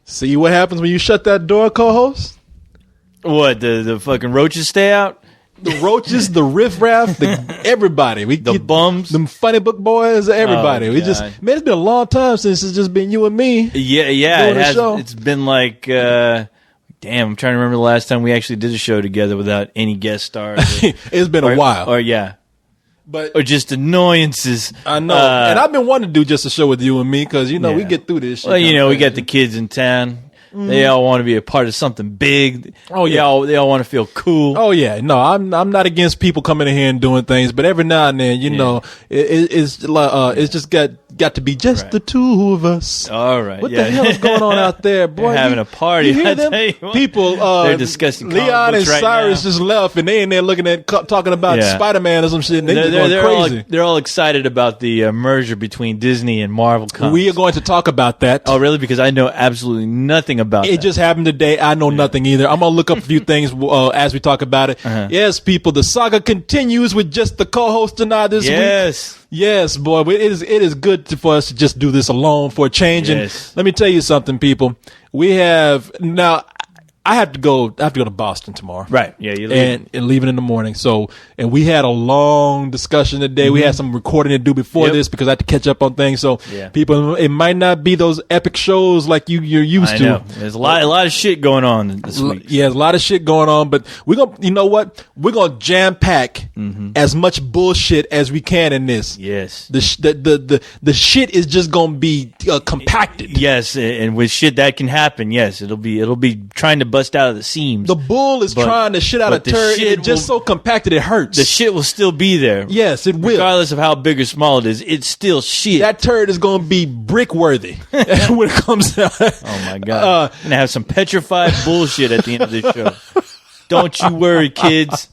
See what happens when you shut that door, co-host? What, the fucking roaches stay out? The roaches, the riffraff, everybody. The bums. Them funny book boys, everybody. Oh, man, it's been a long time since it's just been you and me. Yeah, it has. It's been like, damn, I'm trying to remember the last time we actually did a show together without any guest stars. It's been a while. Or just annoyances. I know. And I've been wanting to do just a show with you and me because, we get through this shit. Well, we got the kids in town. They all want to be a part of something big. Oh yeah, they all want to feel cool. Oh yeah, no, I'm not against people coming in here and doing things, but every now and then, it's just got to be just the two of us. All right, what the hell is going on out there, boy? They're having a party. You hear them? People, they're discussing. Leon and Cyrus just left, and they in there looking at talking about Spider-Man or some shit. And they're going crazy. They're all excited about the merger between Disney and Marvel Comics. We are going to talk about that. Oh, really? Because I know absolutely nothing about it. Just happened today. I know nothing either. I'm gonna look up a few things as we talk about it. Yes, people, the saga continues with just the co-host and I this week. Yes, boy, it is good for us to just do this alone for a change. And let me tell you something, people. We have now. I have to go to Boston tomorrow. Right. Yeah, you leave. And leaving in the morning. So, and we had a long discussion today. We had some recording to do before this because I had to catch up on things. So, people, it might not be those epic shows like you're used to. Know. There's a lot of shit going on this week. Yeah, there's a lot of shit going on, but we're going to, you know what? We're going to jam pack as much bullshit as we can in this. Yes. The shit is just going to be compacted. Yes, and with shit that can happen. Yes, it'll be trying to bust out of the seams. The bull is trying to shit out a turd. It's just so compacted it hurts. The shit will still be there. Yes, it will. Regardless of how big or small it is, it's still shit. That turd is going to be brick worthy when it comes out. Oh my God. I'm going to have some petrified bullshit at the end of this show. Don't you worry, kids.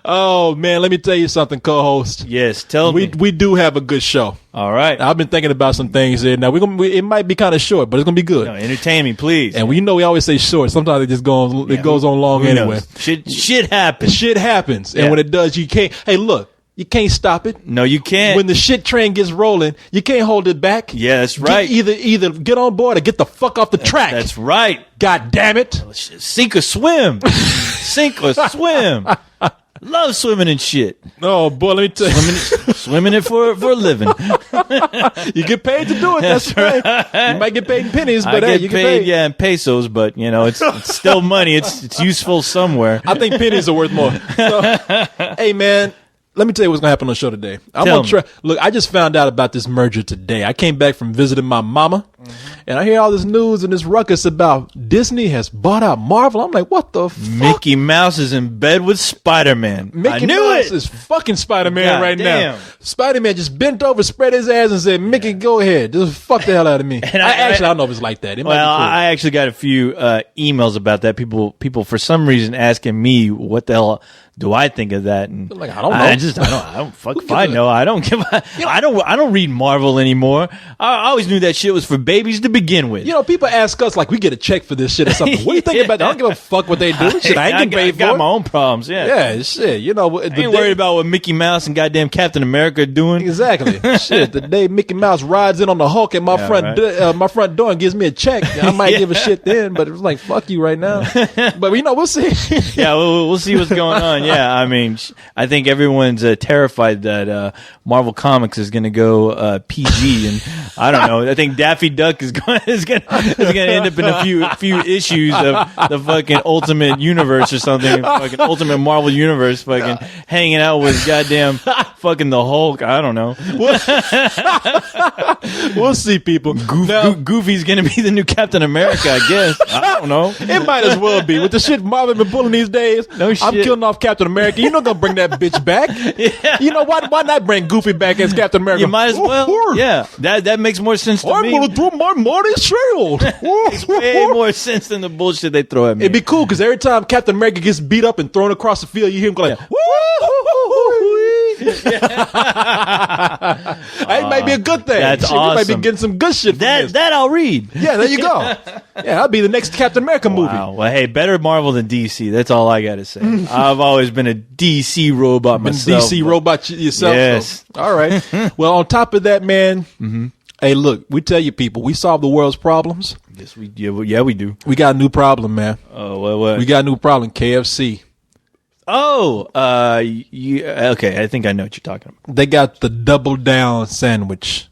Oh, man, let me tell you something, co-host. Yes, tell me. We do have a good show. All right. I've been thinking about some things here. Now, it might be kind of short, but it's going to be good. No, entertain me, please. And we always say short. Sometimes it just goes on long anyway. Shit happens. Shit happens. And when it does, you can't. Hey, look. You can't stop it. No, you can't. When the shit train gets rolling, you can't hold it back. Yeah, that's right. Either get on board or get the fuck off the track. That's right. God damn it. Sink or swim. Sink or swim. Love swimming and shit. Oh, boy, let me tell you. Swimming it for a living. You get paid to do it. That's right. You might get paid in pennies, but you get paid. Yeah, in pesos, but, it's still money. It's useful somewhere. I think pennies are worth more. So, hey, man. Let me tell you what's going to happen on the show today. I'm going to try. Look, I just found out about this merger today. I came back from visiting my mama, and I hear all this news and this ruckus about Disney has bought out Marvel. I'm like, what the fuck? Mickey Mouse is in bed with Spider-Man. Mickey Mouse is fucking Spider-Man right now. Spider-Man just bent over, spread his ass, and said, Mickey, go ahead. Just fuck the hell out of me. And I don't know if it's like that. I actually got a few emails about that. People for some reason asking me what the hell do I think of that? And like, I don't know. I don't fuck if I know. I don't give I don't read Marvel anymore. I always knew that shit was for babies to begin with. People ask us like we get a check for this shit or something. What do you think about that? I don't give a fuck what they do. Shit, I ain't getting paid for it. I got my own problems, Yeah, shit. I ain't worried about what Mickey Mouse and goddamn Captain America are doing. Exactly. Shit, the day Mickey Mouse rides in on the Hulk at my front door and gives me a check, I might give a shit then, but it was like, fuck you right now. But we'll see. Yeah, we'll see what's going on. Yeah, I mean, I think everyone's terrified that Marvel Comics is going to go PG, and I don't know. I think Daffy Duck is going to end up in a few issues of the fucking Ultimate Universe or something, fucking Ultimate Marvel Universe, fucking hanging out with goddamn fucking the Hulk. I don't know. We'll see, people. Goofy's going to be the new Captain America, I guess. I don't know. It might as well be with the shit Marvel been pulling these days. No shit. I'm killing off Captain America. You're not gonna bring that bitch back. Yeah. You know what? Why not bring Goofy back as Captain America? You might as well. Yeah, that makes more sense to me. I'm gonna throw my money shield. Makes way more sense than the bullshit they throw at me. It'd be cool because every time Captain America gets beat up and thrown across the field, you hear him go like, That might be a good thing. That's awesome. You might be getting some good shit from this. That I'll read. Yeah, there you go. Yeah, I'll be the next Captain America movie. Wow. Well, hey, better Marvel than DC. That's all I got to say. I've always been a DC robot myself. DC robot yourself? Yes. So. All right. Well, on top of that, man, hey, look, we tell you people, we solve the world's problems. Yes, we do. We got a new problem, man. Oh, what? We got a new problem. KFC. Oh, okay. I think I know what you're talking about. They got the double down sandwich.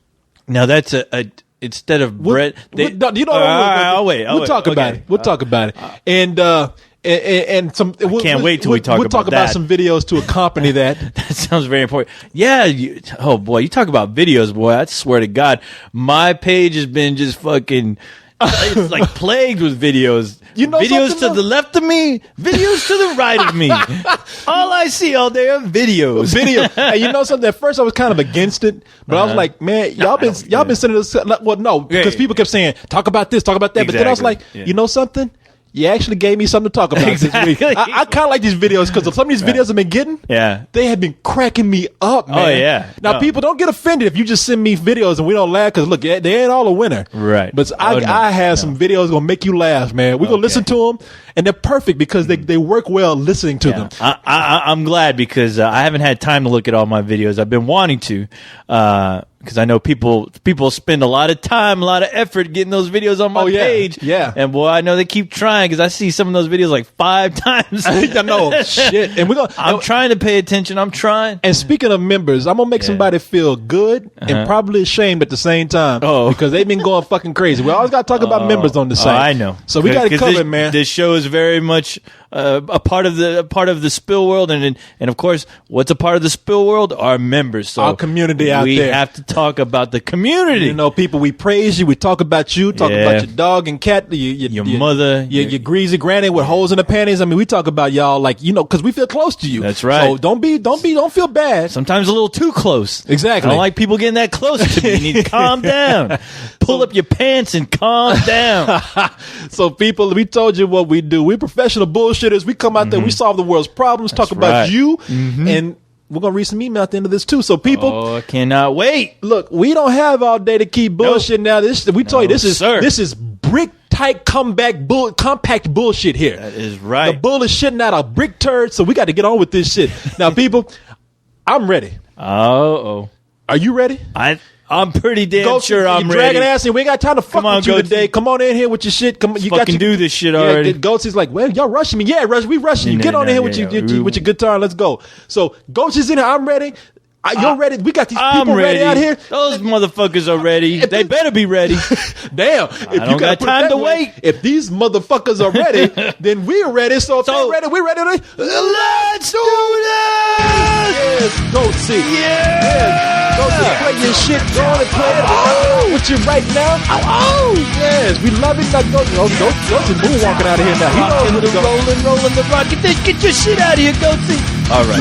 Now that's a instead of bread. We'll talk about it. We'll talk about it. And some. Can't wait till we talk about that. We'll talk about some videos to accompany that. That sounds very important. Yeah. Oh boy, you talk about videos, boy. I swear to God, my page has been just fucking. It's like plagued with videos. Videos to the left of me, videos to the right of me. All I see all day are videos. Hey, you know something? At first, I was kind of against it, but I was like, man, y'all been sending us. Well, no, because people kept saying, talk about this, talk about that. Exactly. But then I was like, you know something? You actually gave me something to talk about this week. I kind of like these videos because some of these videos I've been getting, they have been cracking me up, man. Oh, yeah. Now, people, don't get offended if you just send me videos and we don't laugh because, look, they ain't all a winner. Right. But I have some videos going to make you laugh, man. We're going to listen to them, and they're perfect because they work well listening to them. I'm glad because I haven't had time to look at all my videos. I've been wanting to. Because I know people spend a lot of time, a lot of effort getting those videos on my page. Yeah. And boy, I know they keep trying because I see some of those videos like 5 times. I know. Shit. And I'm trying to pay attention. I'm trying. And speaking of members, I'm going to make somebody feel good and probably ashamed at the same time. Oh. Because they've been going fucking crazy. We always got to talk about members on the site. I know. So we got to cover it, man. This show is very much a part of the Spill world. And of course, what's a part of the Spill world? Our members. So our community out there. We have to talk about the community. You know, people, we praise you. We talk about you. Talk about your dog and cat. Your mother. Your greasy granny with holes in the panties. I mean, we talk about y'all like, because we feel close to you. That's right. So don't feel bad. Sometimes a little too close. Exactly. I don't like people getting that close to me. You need to calm down. Pull up your pants and calm down. So people, we told you what we do. We're professional bullshitters. We come out there. We solve the world's problems. Talk about you. And we're going to read some email at the end of this, too. So, people. Oh, I cannot wait. Look, we don't have all day to keep bullshit now. We told you, this is brick-tight compact bullshit here. That is right. The bull is shitting out a brick turd, so we got to get on with this shit. Now, people, I'm ready. Uh-oh. Are you ready? I'm pretty damn sure I'm ready. Dragging ass in. We ain't got time to fuck with you today. Come on in here with your shit. You fucking do this shit already. Goatsy's like, well, y'all rushing me. Yeah, we rushing you. Get on in here with your guitar. Let's go. So Goatsy's in here. I'm ready. You're ready. We got these people ready out here. Those motherfuckers are ready. They better be ready. Damn. I don't got time to wait. If these motherfuckers are ready, then we're ready. So if they're ready, we're ready. Let's do this! Yes, Goatsy. Yeah! Goatsy, play your shit. Go on and play it with you right now. Oh! Yes, we love it. Goatsy moonwalking out of here now. He knows where to go. Rolling the rock. Get your shit out of here, Goatsy. All right.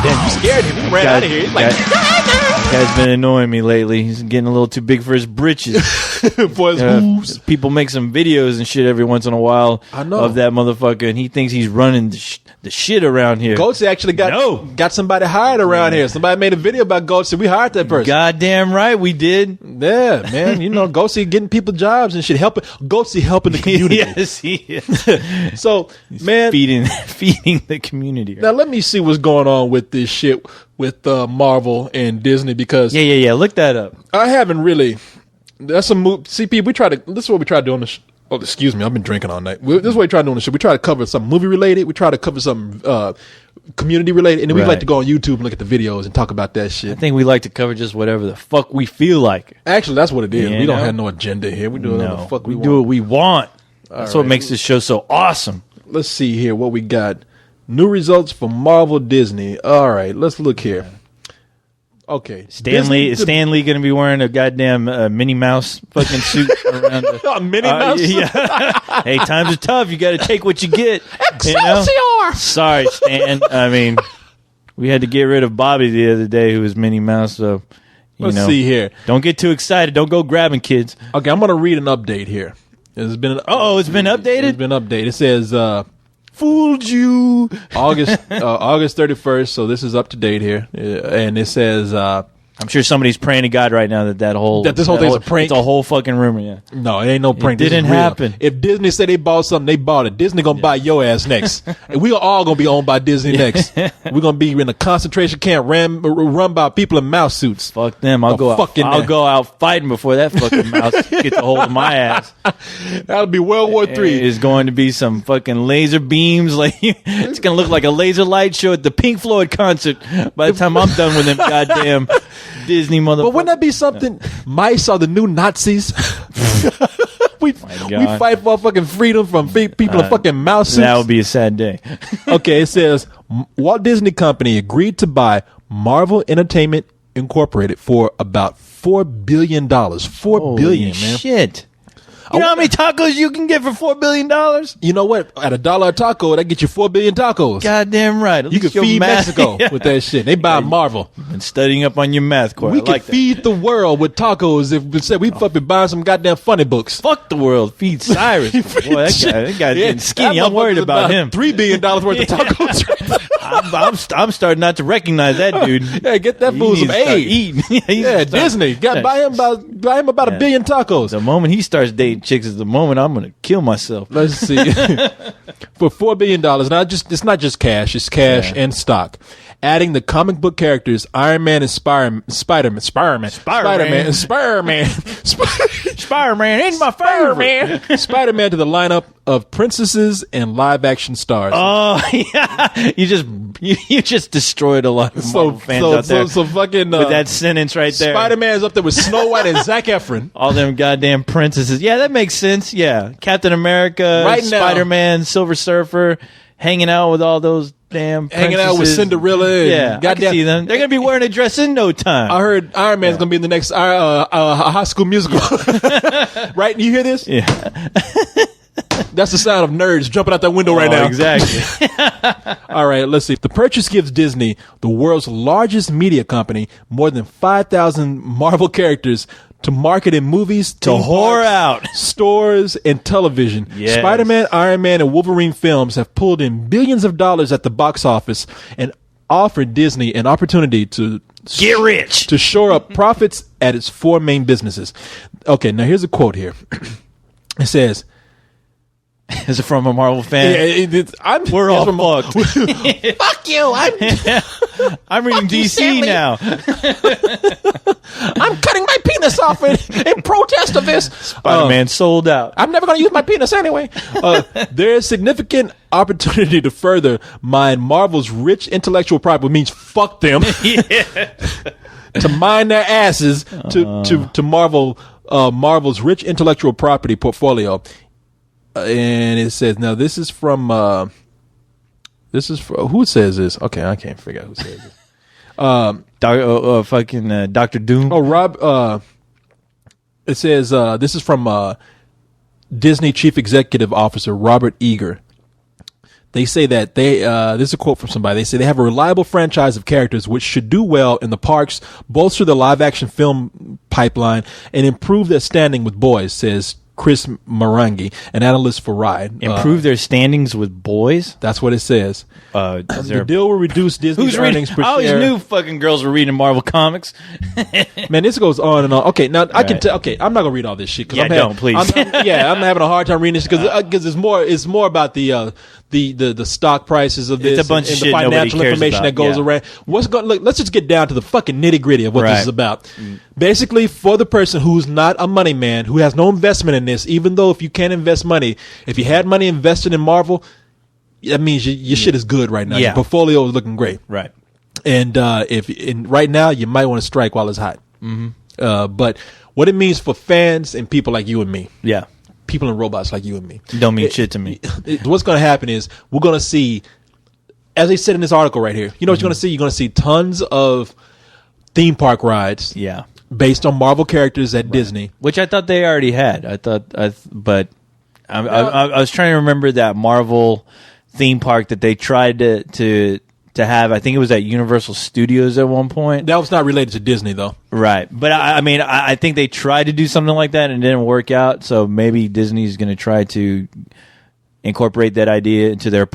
Damn, you scared him. He ran out of here. He's like, guy's been annoying me lately. He's getting a little too big for his britches. For his boobs. People make some videos and shit every once in a while of that motherfucker, and he thinks he's running the shit around here. Goatsy actually got somebody hired around here. Somebody made a video about Goatsy. We hired that person. Goddamn right we did. Yeah, man. Goatsy getting people jobs and shit. Goatsy helping the community. Yes, he is. So, man. Feeding the community. Now, let me see what's going on with this shit with Marvel and Disney because yeah, look that up. I haven't really. That's some CP. This is what we try to do on the show. Oh, excuse me, I've been drinking all night. This is what we try to do on the show. We try to cover something movie related. We try to cover something community related, and then we like to go on YouTube and look at the videos and talk about that shit. I think we like to cover just whatever the fuck we feel like. Actually, that's what it is. We don't have no agenda here. We do whatever the fuck we want. Do what we want. That's what makes this show so awesome. Let's see here what we got. New results for Marvel Disney. All right, let's look here. Okay. Stan Lee going to be wearing a goddamn Minnie Mouse fucking suit around Minnie Mouse? Yeah. Hey, times are tough. You got to take what you get. Excelsior! Sorry, Stan. I mean, we had to get rid of Bobby the other day who was Minnie Mouse, so let's see here. Don't get too excited. Don't go grabbing kids. Okay, I'm going to read an update here. It's been it's been updated? It's been updated. It says fooled you. August 31st, so this is up to date here. And it says I'm sure somebody's praying to God right now that this whole thing's a prank. It's a whole fucking rumor. Yeah. No, it ain't no prank. It didn't happen. If Disney said they bought something, they bought it. Disney gonna buy your ass next. And we are all gonna be owned by Disney next. We're gonna be in a concentration camp run by people in mouse suits. Fuck them. I'll go out fighting before that fucking mouse gets a hold of my ass. That'll be World War III. It's going to be some fucking laser beams. Like it's gonna look like a laser light show at the Pink Floyd concert by the time I'm done with them goddamn Disney motherfuckers. But wouldn't that be something? Mice are the new Nazis. we fight for fucking freedom from people in fucking mouse suits. That would be a sad day. Okay, it says Walt Disney Company agreed to buy Marvel Entertainment Incorporated for about $4 billion. $4 billion, man. Shit. You know how many tacos you can get for $4 billion? You know what? At $1 a taco, that get you 4 billion tacos. Goddamn right. You can feed Mexico with that shit. They buy Marvel. You've been studying up on your math course. We can feed the world with tacos if we said we fucking buying some goddamn funny books. Fuck the world. Feed Cyrus. Boy, that guy's getting skinny. I'm worried about him. $3 billion worth of tacos. I'm starting not to recognize that dude. Yeah, get that fool some aid. Yeah, Disney. Buy him about $1 billion tacos. The moment he starts dating chicks is the moment I'm going to kill myself. Let's see. For $4 billion, it's not just cash, it's cash and stock. Adding the comic book characters Iron Man and Spider-Man ain't my favorite. Spider-Man to the lineup of princesses and live-action stars. Oh, yeah. You just destroyed a lot of Marvel fans out there. So fucking... with that sentence right there. Spider-Man's up there with Snow White and Zac Efron. All them goddamn princesses. Yeah, that makes sense. Yeah. Captain America, right now, Spider-Man, Silver Surfer, hanging out with all those damn princesses. Hanging out with Cinderella. Yeah, I can see them. They're going to be wearing a dress in no time. I heard Iron Man's going to be in the next High School Musical. Right? You hear this? Yeah. That's the sound of nerds jumping out that window right now. Exactly. All right, let's see. The purchase gives Disney, the world's largest media company, more than 5,000 Marvel characters to market in movies, to whore out, stores, and television. Yes. Spider-Man, Iron Man, and Wolverine films have pulled in billions of dollars at the box office and offered Disney an opportunity to get rich, to shore up profits at its four main businesses. Okay, now here's a quote here. It says, is it from a Marvel fan? Yeah, we're all fucked. Fuck you! I'm reading DC now. I'm cutting my penis off in protest of this. Spider-Man sold out. I'm never going to use my penis anyway. There is significant opportunity to further mine Marvel's rich intellectual property, which means fuck them. To mine their asses to Marvel's rich intellectual property portfolio. And it says, now this is from who says this? Okay, I can't figure out who says this. Fucking Dr. Doom. Oh, Rob. It says this is from Disney Chief Executive Officer Robert Iger. They say that this is a quote from somebody. They say they have a reliable franchise of characters which should do well in the parks, bolster the live action film pipeline, and improve their standing with boys, says Chris Marangi, an analyst for Ride. Improve their standings with boys? That's what it says. The deal will reduce Disney's earnings per share. I always knew fucking girls were reading Marvel comics. Man, this goes on and on. Okay, now I can tell. Okay, I'm not gonna read all this shit. Yeah, please. I'm having a hard time reading this because it's more about the stock prices of this. It's a bunch of the financial information that goes around. Let's just get down to the fucking nitty gritty of what this is about. Basically, for the person who's not a money man, who has no investment in this, even though if you can't invest money, if you had money invested in Marvel, that means your shit is good right now. Your portfolio is looking great. Right. And right now, you might want to strike while it's hot. Mm-hmm. But what it means for fans and people like you and me. Yeah. People and robots like you and me. Don't mean shit to me. What's going to happen is we're going to see, as they said in this article right here, you know what you're going to see? You're going to see tons of theme park rides. Yeah. Based on Marvel characters at Disney. Which I thought they already had. But I was trying to remember that Marvel theme park that they tried to have. I think it was at Universal Studios at one point. That was not related to Disney, though. Right. But I think they tried to do something like that and it didn't work out. So maybe Disney's going to try to incorporate that idea into their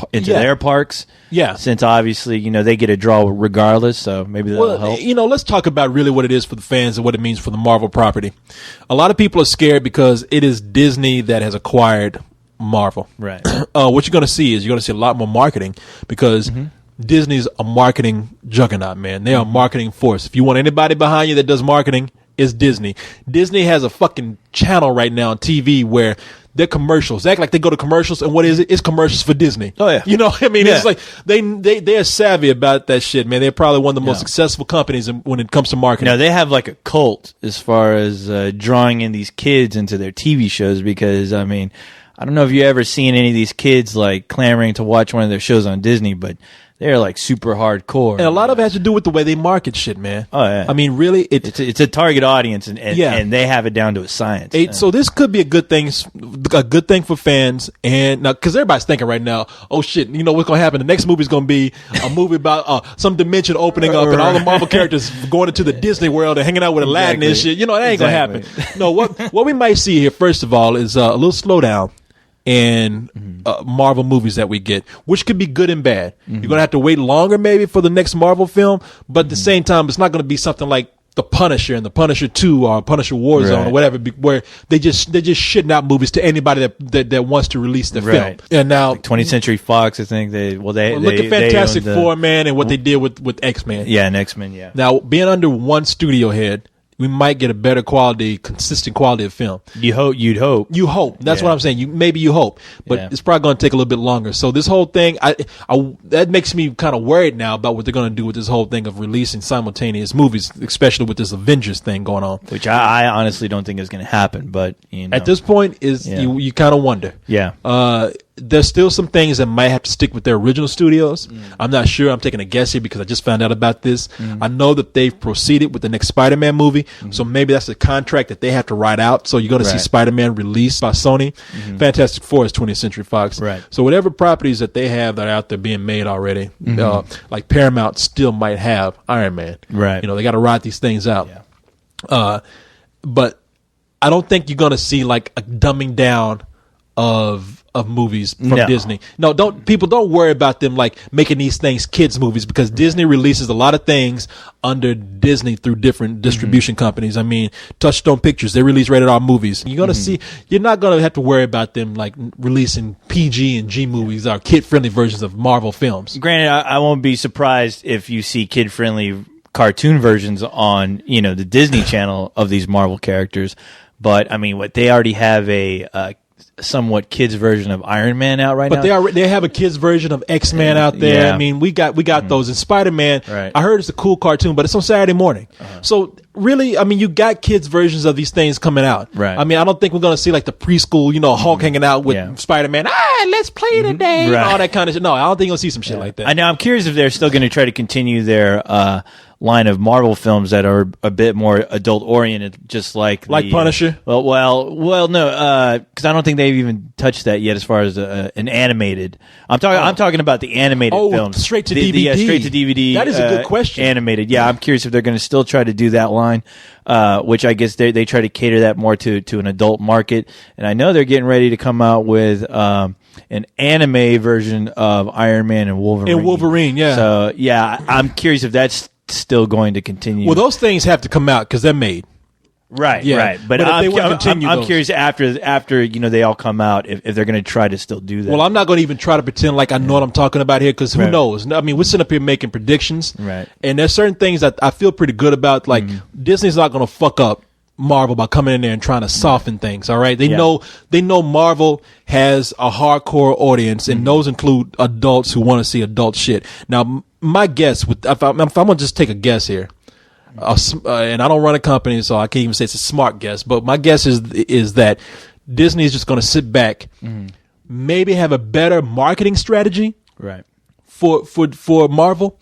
parks. Yeah. Since obviously, they get a draw regardless, so maybe that'll help. Let's talk about really what it is for the fans and what it means for the Marvel property. A lot of people are scared because it is Disney that has acquired Marvel. Right. What you're going to see is you're going to see a lot more marketing because Disney's a marketing juggernaut, man. They are a marketing force. If you want anybody behind you that does marketing, it's Disney. Disney has a fucking channel right now on TV where their commercials, they act like they go to commercials, and what is it? It's commercials for Disney. Oh, yeah. It's like they're savvy about that shit, man. They're probably one of the most successful companies when it comes to marketing. Now, they have like a cult as far as drawing in these kids into their TV shows because, I don't know if you've ever seen any of these kids like clamoring to watch one of their shows on Disney, but they're like super hardcore. And a lot of it has to do with the way they market shit, man. Oh, yeah. Really, it's a target audience, and they have it down to a science. So this could be a good thing for fans. And now, because everybody's thinking right now, oh shit, what's going to happen? The next movie is going to be a movie about some dimension opening up and all the Marvel characters going into the Disney world and hanging out with Aladdin and shit. That ain't going to happen. No, what we might see here, first of all, is a little slowdown in Marvel movies that we get, which could be good and bad. You're going to have to wait longer maybe for the next Marvel film, but at the same time, it's not going to be something like The Punisher and The Punisher 2 or Punisher Warzone or whatever, where they're just shitting out movies to anybody that wants to release the film. And now, like 20th Century Fox, I think look at Fantastic Four, man, and what they did with X-Men. Yeah, and X-Men, yeah. Now, being under one studio head, we might get a better quality, consistent quality of film. You'd hope. You hope. That's what I'm saying. You hope, but it's probably going to take a little bit longer. So this whole thing, that makes me kind of worried now about what they're going to do with this whole thing of releasing simultaneous movies, especially with this Avengers thing going on. Which I honestly don't think is going to happen, but at this point, you kind of wonder. Yeah. There's still some things that might have to stick with their original studios. I'm not sure. I'm taking a guess here because I just found out about this. I know that they've proceeded with the next Spider-Man movie, so maybe that's a contract that they have to write out. So you're going to see Spider-Man released by Sony. Fantastic Four is 20th Century Fox. Right. So whatever properties that they have that are out there being made already, like Paramount still might have Iron Man. Right. They got to ride these things out. Yeah. But I don't think you're going to see like a dumbing down of movies from Disney. No, don't worry about them like making these things kids movies because Disney releases a lot of things under Disney through different distribution companies. Touchstone Pictures, they release rated R movies. You're going to see, you're not going to have to worry about them like releasing PG and G movies or kid friendly versions of Marvel films. Granted, I won't be surprised if you see kid friendly cartoon versions on, the Disney Channel of these Marvel characters. But they already have a somewhat kids version of Iron Man out right now. But they have a kids version of X-Men out there. Yeah. We got those. And Spider-Man, I heard it's a cool cartoon, but it's on Saturday morning. So really, you got kids versions of these things coming out. Right. I don't think we're going to see like the preschool, Hulk hanging out with Spider-Man. Let's play today. Right. All that kind of shit. No, I don't think you'll see some shit like that. I know. I'm curious if they're still going to try to continue their line of Marvel films that are a bit more adult oriented, just like Punisher. Well, no, because I don't think they've even touched that yet as far as an animated. I'm talking about the animated films, straight to DVD. Straight to DVD. That is a good question. Animated, yeah. I'm curious if they're going to still try to do that line, which I guess they try to cater that more to an adult market. And I know they're getting ready to come out with an anime version of Iron Man and Wolverine. Yeah. So yeah, I'm curious if that's still going to continue. Well, those things have to come out because they're made. Right, right. But I'm curious after they all come out if they're going to try to still do that. Well, I'm not going to even try to pretend like I know what I'm talking about here because who knows? We're sitting up here making predictions, right? And there's certain things that I feel pretty good about. Like Disney's not going to fuck up Marvel by coming in there and trying to soften things. All right, they know Marvel has a hardcore audience, and those include adults who want to see adult shit. Now, my guess, if I'm going to just take a guess here. And I don't run a company, so I can't even say it's a smart guess. But my guess is that Disney is just going to sit back, maybe have a better marketing strategy, right, for Marvel,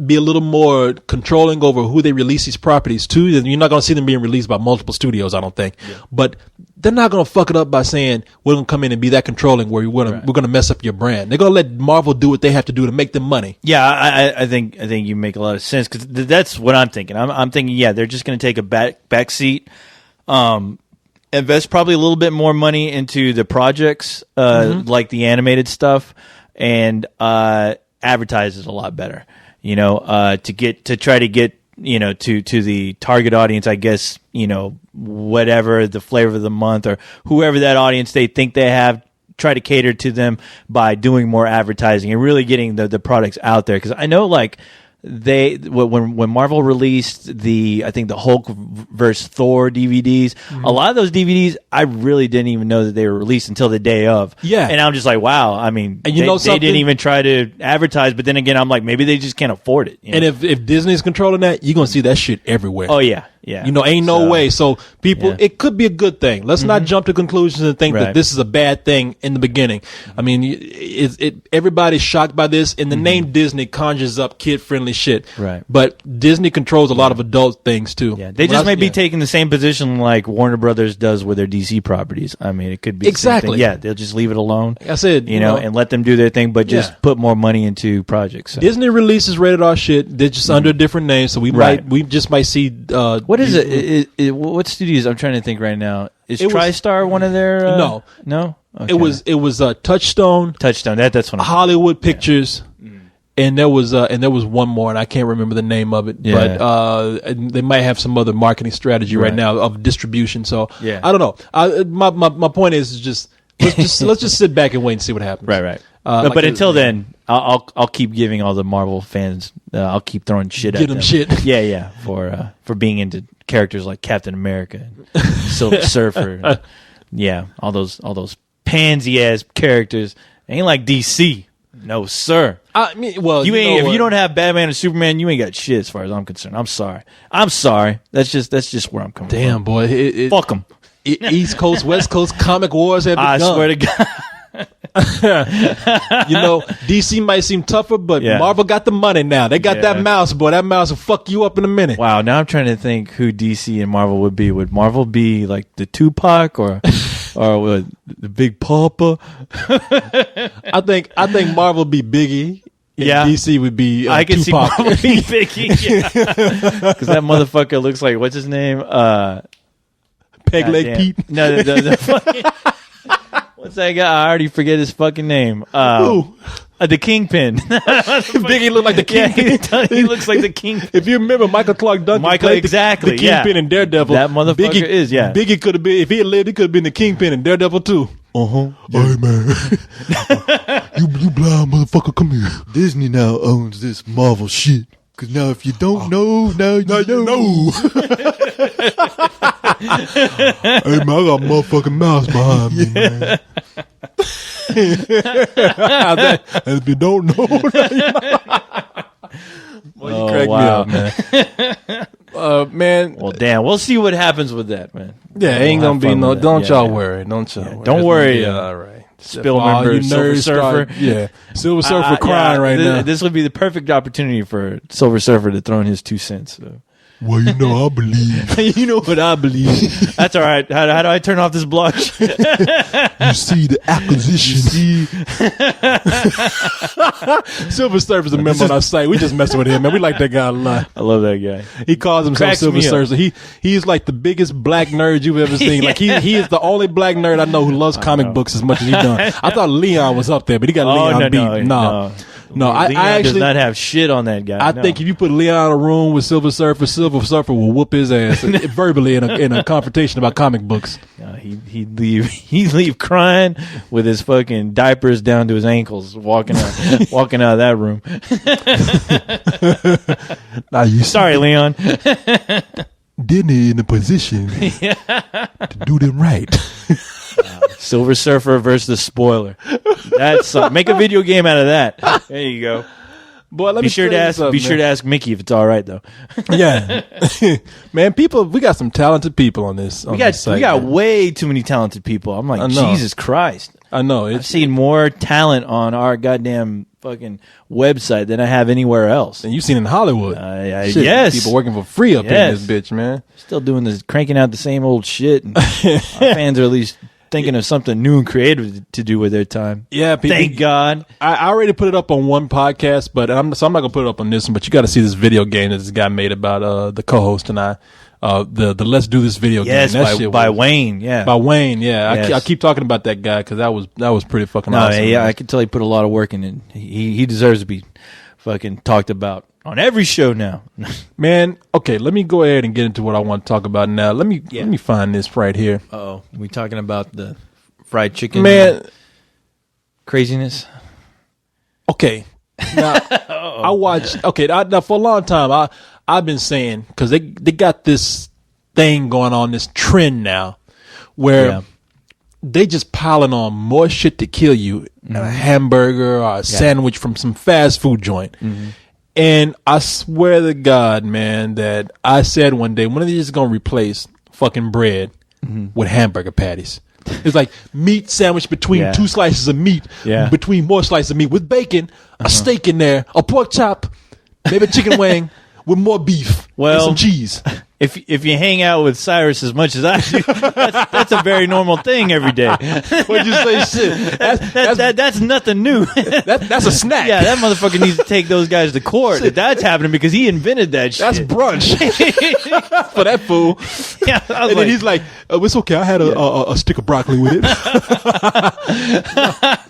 be a little more controlling over who they release these properties to. You're not going to see them being released by multiple studios, I don't think. Yeah. But they're not going to fuck it up by saying we're going to come in and be that controlling where we're going to mess up your brand. They're going to let Marvel do what they have to do to make them money. Yeah, I think you make a lot of sense because that's what I'm thinking. I'm thinking, they're just going to take a back seat. invest probably a little bit more money into the projects, like the animated stuff, and advertise it a lot better. To try to get to the target audience, I guess, whatever the flavor of the month or whoever that audience they think they have. Try to cater to them by doing more advertising and really getting the products out there. Because I know, like, when Marvel released I think the Hulk versus Thor DVDs, a lot of those DVDs I really didn't even know that they were released until the day of. Yeah, and I'm just like, wow. I mean, and they didn't even try to advertise. But then again, I'm like, maybe they just can't afford it. And if Disney's controlling that, you're gonna see that shit everywhere. Oh yeah. Yeah. Ain't no way. So people, it could be a good thing. Let's not jump to conclusions and think that this is a bad thing in the beginning. I mean, everybody's shocked by this, and the name Disney conjures up kid-friendly shit. Right. But Disney controls a lot of adult things too. Yeah. They just may be taking the same position like Warner Brothers does with their DC properties. I mean, it could be exactly. Yeah, they'll just leave it alone. Like I said, and let them do their thing, but just put more money into projects. So. Disney releases rated R shit. They're just under a different name, so we just might see. What is it? What studios? I'm trying to think right now. Is TriStar one of their? No. Okay. It was Touchstone. That's one. Hollywood Pictures, and there was one more, and I can't remember the name of it. Yeah. But they might have some other marketing strategy right now of distribution. So I don't know. My point is just let's just sit back and wait and see what happens. Right. But until then, I'll keep giving all the Marvel fans. I'll keep throwing shit at them. Shit. Yeah. For being into characters like Captain America, and Silver Surfer. All those pansy ass characters. Ain't like DC. No sir. I mean, well, if you don't have Batman and Superman, you ain't got shit as far as I'm concerned. I'm sorry. That's just where I'm coming from. Damn, boy. Fuck them. East Coast, West Coast comic wars have begun. I swear to God. DC might seem tougher, but Marvel got the money now. They got that mouse, boy. That mouse will fuck you up in a minute. Wow, now I'm trying to think who DC and Marvel would be. Would Marvel be like the Tupac or the Big Papa? I think Marvel would be Biggie. DC would be I can Tupac. see Marvel being Biggie. Because that motherfucker looks like, what's his name? Peg Leg Pete. No, the fucking... What's that guy? I already forget his fucking name. Who? The Kingpin. Biggie looked like the Kingpin. Yeah, he looks like the Kingpin. If you remember, Michael Clark Duncan played the Kingpin in Daredevil. That motherfucker Biggie could have been, if he had lived, he could have been the Kingpin in Daredevil too. Hey man, you blind motherfucker, come here. Disney now owns this Marvel shit. Cause now if you don't know, now you know. Hey man, I got a motherfucking mouse behind me, man. And if you don't know, you crack me up, man. Man. Well, damn. We'll see what happens with that, man. Yeah, ain't gonna be no. Don't y'all worry. Don't y'all worry. Don't worry. All right. Spill member, Silver Surfer. Silver Surfer crying right now. This would be the perfect opportunity for Silver Surfer to throw in his 2 cents. So. Well, I believe. You know what I believe. That's all right. How do I turn off this block? You see the acquisition. Silver Surfer's a member on our site. We just messing with him, man. We like that guy a lot. I love that guy. He calls himself Silver Surfer. He's like the biggest black nerd you've ever seen. Like he is the only black nerd I know who loves comic books as much as he does. I thought Leon was up there, but he got Leon beat. No, I actually does not have shit on that guy. I think if you put Leon in a room with Silver Surfer will whoop his ass verbally in a confrontation about comic books. He'd leave crying with his fucking diapers down to his ankles, walking out of that room. Sorry, Leon. Disney in the position to do them right. Silver Surfer versus the Spoiler. That's make a video game out of that. There you go. Boy, be sure to ask Mickey if it's all right though. Yeah, man. We got some talented people on this. We got way too many talented people. I'm like, Jesus Christ. I know. I've seen more talent on our goddamn fucking website than I have anywhere else. And you've seen in Hollywood. Yes. People working for free up in this bitch, man. Still doing this, cranking out the same old shit. And our fans are at least thinking of something new and creative to do with their time. Yeah, people, thank God. I already put it up on one podcast, but I'm not gonna put it up on this one. But you got to see this video game that this guy made about the co-host and I. the Let's Do This video game. Yes, by Wayne. Yeah, by Wayne. Yeah, yes. I keep talking about that guy because that was pretty fucking awesome. Yeah, I can tell he put a lot of work in it. He deserves to be fucking talked about on every show now. Man, okay, let me go ahead and get into what I want to talk about now. Let me find this right here. Oh, we talking about the fried chicken, man, craziness. Okay, now I watched. Okay, now for a long time I've been saying because they got this thing going on, this trend now where they just piling on more shit to kill you, a hamburger or a sandwich from some fast food joint. Mm-hmm. And I swear to God, man, that I said one day, when are they just going to replace fucking bread with hamburger patties? It's like meat sandwich between two slices of meat, between more slices of meat with bacon, a steak in there, a pork chop, maybe a chicken wing with more beef and some cheese. If you hang out with Cyrus as much as I do, that's a very normal thing every day. What'd you say? Shit. That's nothing new. That's a snack. Yeah, that motherfucker needs to take those guys to court if that's happening because he invented that shit. That's brunch for that fool. Yeah, and then he's like, "It's okay. I had a stick of broccoli with it."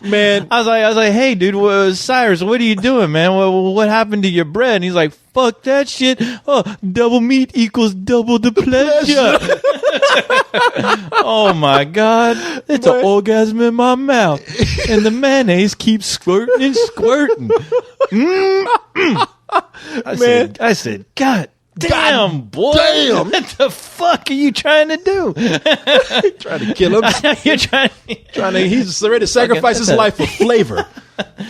Man, I was like, "Hey, dude, Cyrus, what are you doing, man? What happened to your bread?" And he's like, "Fuck that shit. Double meat equals double the pleasure." Oh my God, it's an orgasm in my mouth, and the mayonnaise keeps squirting and squirting. I said, God damn, boy, what the fuck are you trying to do? Trying to kill him. You're trying to. He's ready to sacrifice his life for flavor.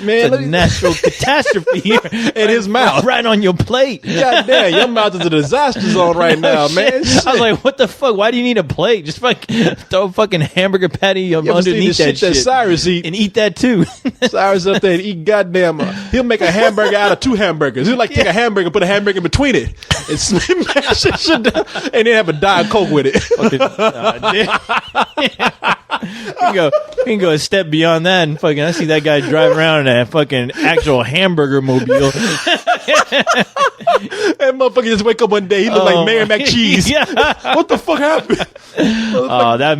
Man, it's a natural catastrophe here in his mouth, right on your plate. God damn, your mouth is a disaster zone right now, man. Shit. I was like, what the fuck? Why do you need a plate? Just throw a fucking hamburger patty underneath that shit. Cyrus eat and eat that too. Cyrus up there and eat goddamn. He'll make a hamburger out of two hamburgers. He'll take a hamburger, put a hamburger in between it, and smash that shit down, and then have a Diet Coke with it. We can go a step beyond that and fucking. I see that guy driving around in a fucking actual hamburger mobile. That motherfucker just wake up one day, he look like Mayor McCheese. Yeah. What the fuck happened? Oh, that'd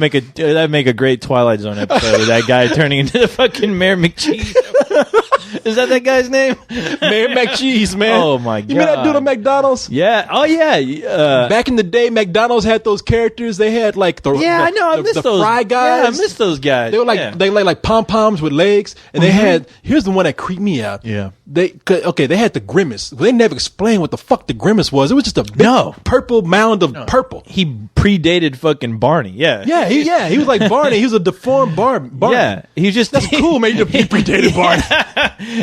make a great Twilight Zone episode with that guy turning into the fucking Mayor McCheese. Is that guy's name? Mayor McCheese, man. Oh my God. You mean that dude at McDonald's? Yeah. Oh yeah. Back in the day, McDonald's had those characters. They had like I miss those fry guys. Yeah, I miss those guys. They were like pom poms with legs, and they had. Here's the one that creeped me out. Yeah. They had the Grimace. They never explained what the fuck the Grimace was. It was just a big purple mound of purple. He predated fucking Barney. Yeah. Yeah. He was like Barney. He was a deformed Barney. Yeah. He was just that's cool, man. He predated Barney.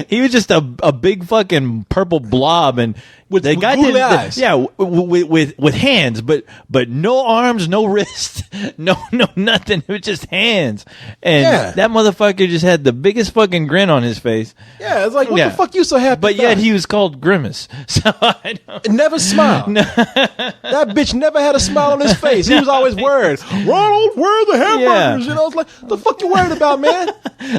He was just a big fucking purple blob and with eyes. Yeah, with hands, but no arms, no wrists, no nothing. It was just hands, and that motherfucker just had the biggest fucking grin on his face. Yeah, it's like what the fuck you so happy? But yet he was called Grimace, so I don't. Never smiled. No. That bitch never had a smile on his face. He was always worried. Ronald, where are the hamburgers? You know, it's like the fuck you worried about, man?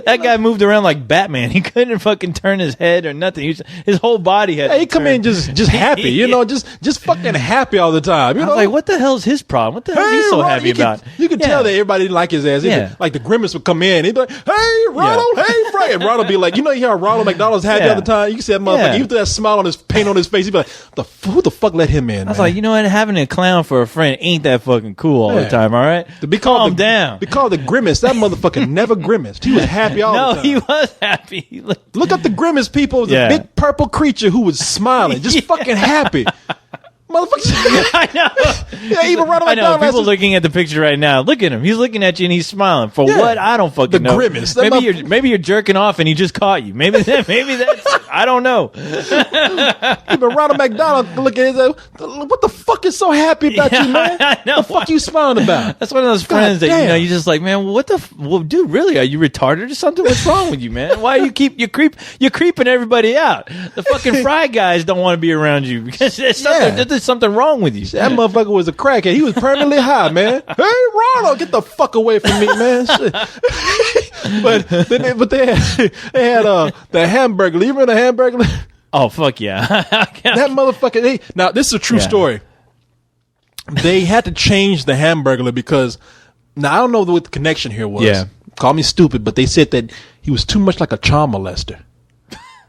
That guy moved around like Batman. He couldn't fucking turn his head or nothing. His whole body had. He come in just happy, you know, just fucking happy all the time. You know, I was like, what the hell's his problem? What the hell is he so happy about? You can tell that everybody didn't like his ass. Like the Grimace would come in, he'd be like, "Hey, Ronald, hey, Frank," and Ronald be like, you know, you hear Ronald McDonald's had the other time. You can see that motherfucker. Even that smile on his paint on his face, he'd be like, "Who the fuck let him in?" I was like, you know what? Having a clown for a friend ain't that fucking cool all the time. All right, calm down. Be called the Grimace. That motherfucker never grimaced. He was happy all the time. No, he was happy. Look up the Grimace people. It was a big purple creature who was smiling, just fucking happy. Motherfucker. I know. Yeah, even Ronald McDonald. People looking at the picture right now. Look at him. He's looking at you and he's smiling. For what? I don't fucking know. The Grimace. Maybe you're jerking off and he just caught you. Maybe that's it. I don't know. Even Ronald McDonald looking at his, what the fuck is so happy about you, man? I know. What the fuck you smiling about? That's one of those friends that you're just like, man, what the dude, really? Are you retarded or something? What's wrong with you, man? Why you you're creeping everybody out? The fucking fry guys don't want to be around you because there's something wrong with you. That motherfucker was a crackhead. He was permanently high, man. Hey, Ronald, get the fuck away from me, man. Shit. but they had the hamburger. You remember the hamburger? Oh fuck yeah! That motherfucker. Now this is a true story. they had to change the Hamburglar because now I don't know what the connection here was. Yeah. Call me stupid, but they said that he was too much like a child molester.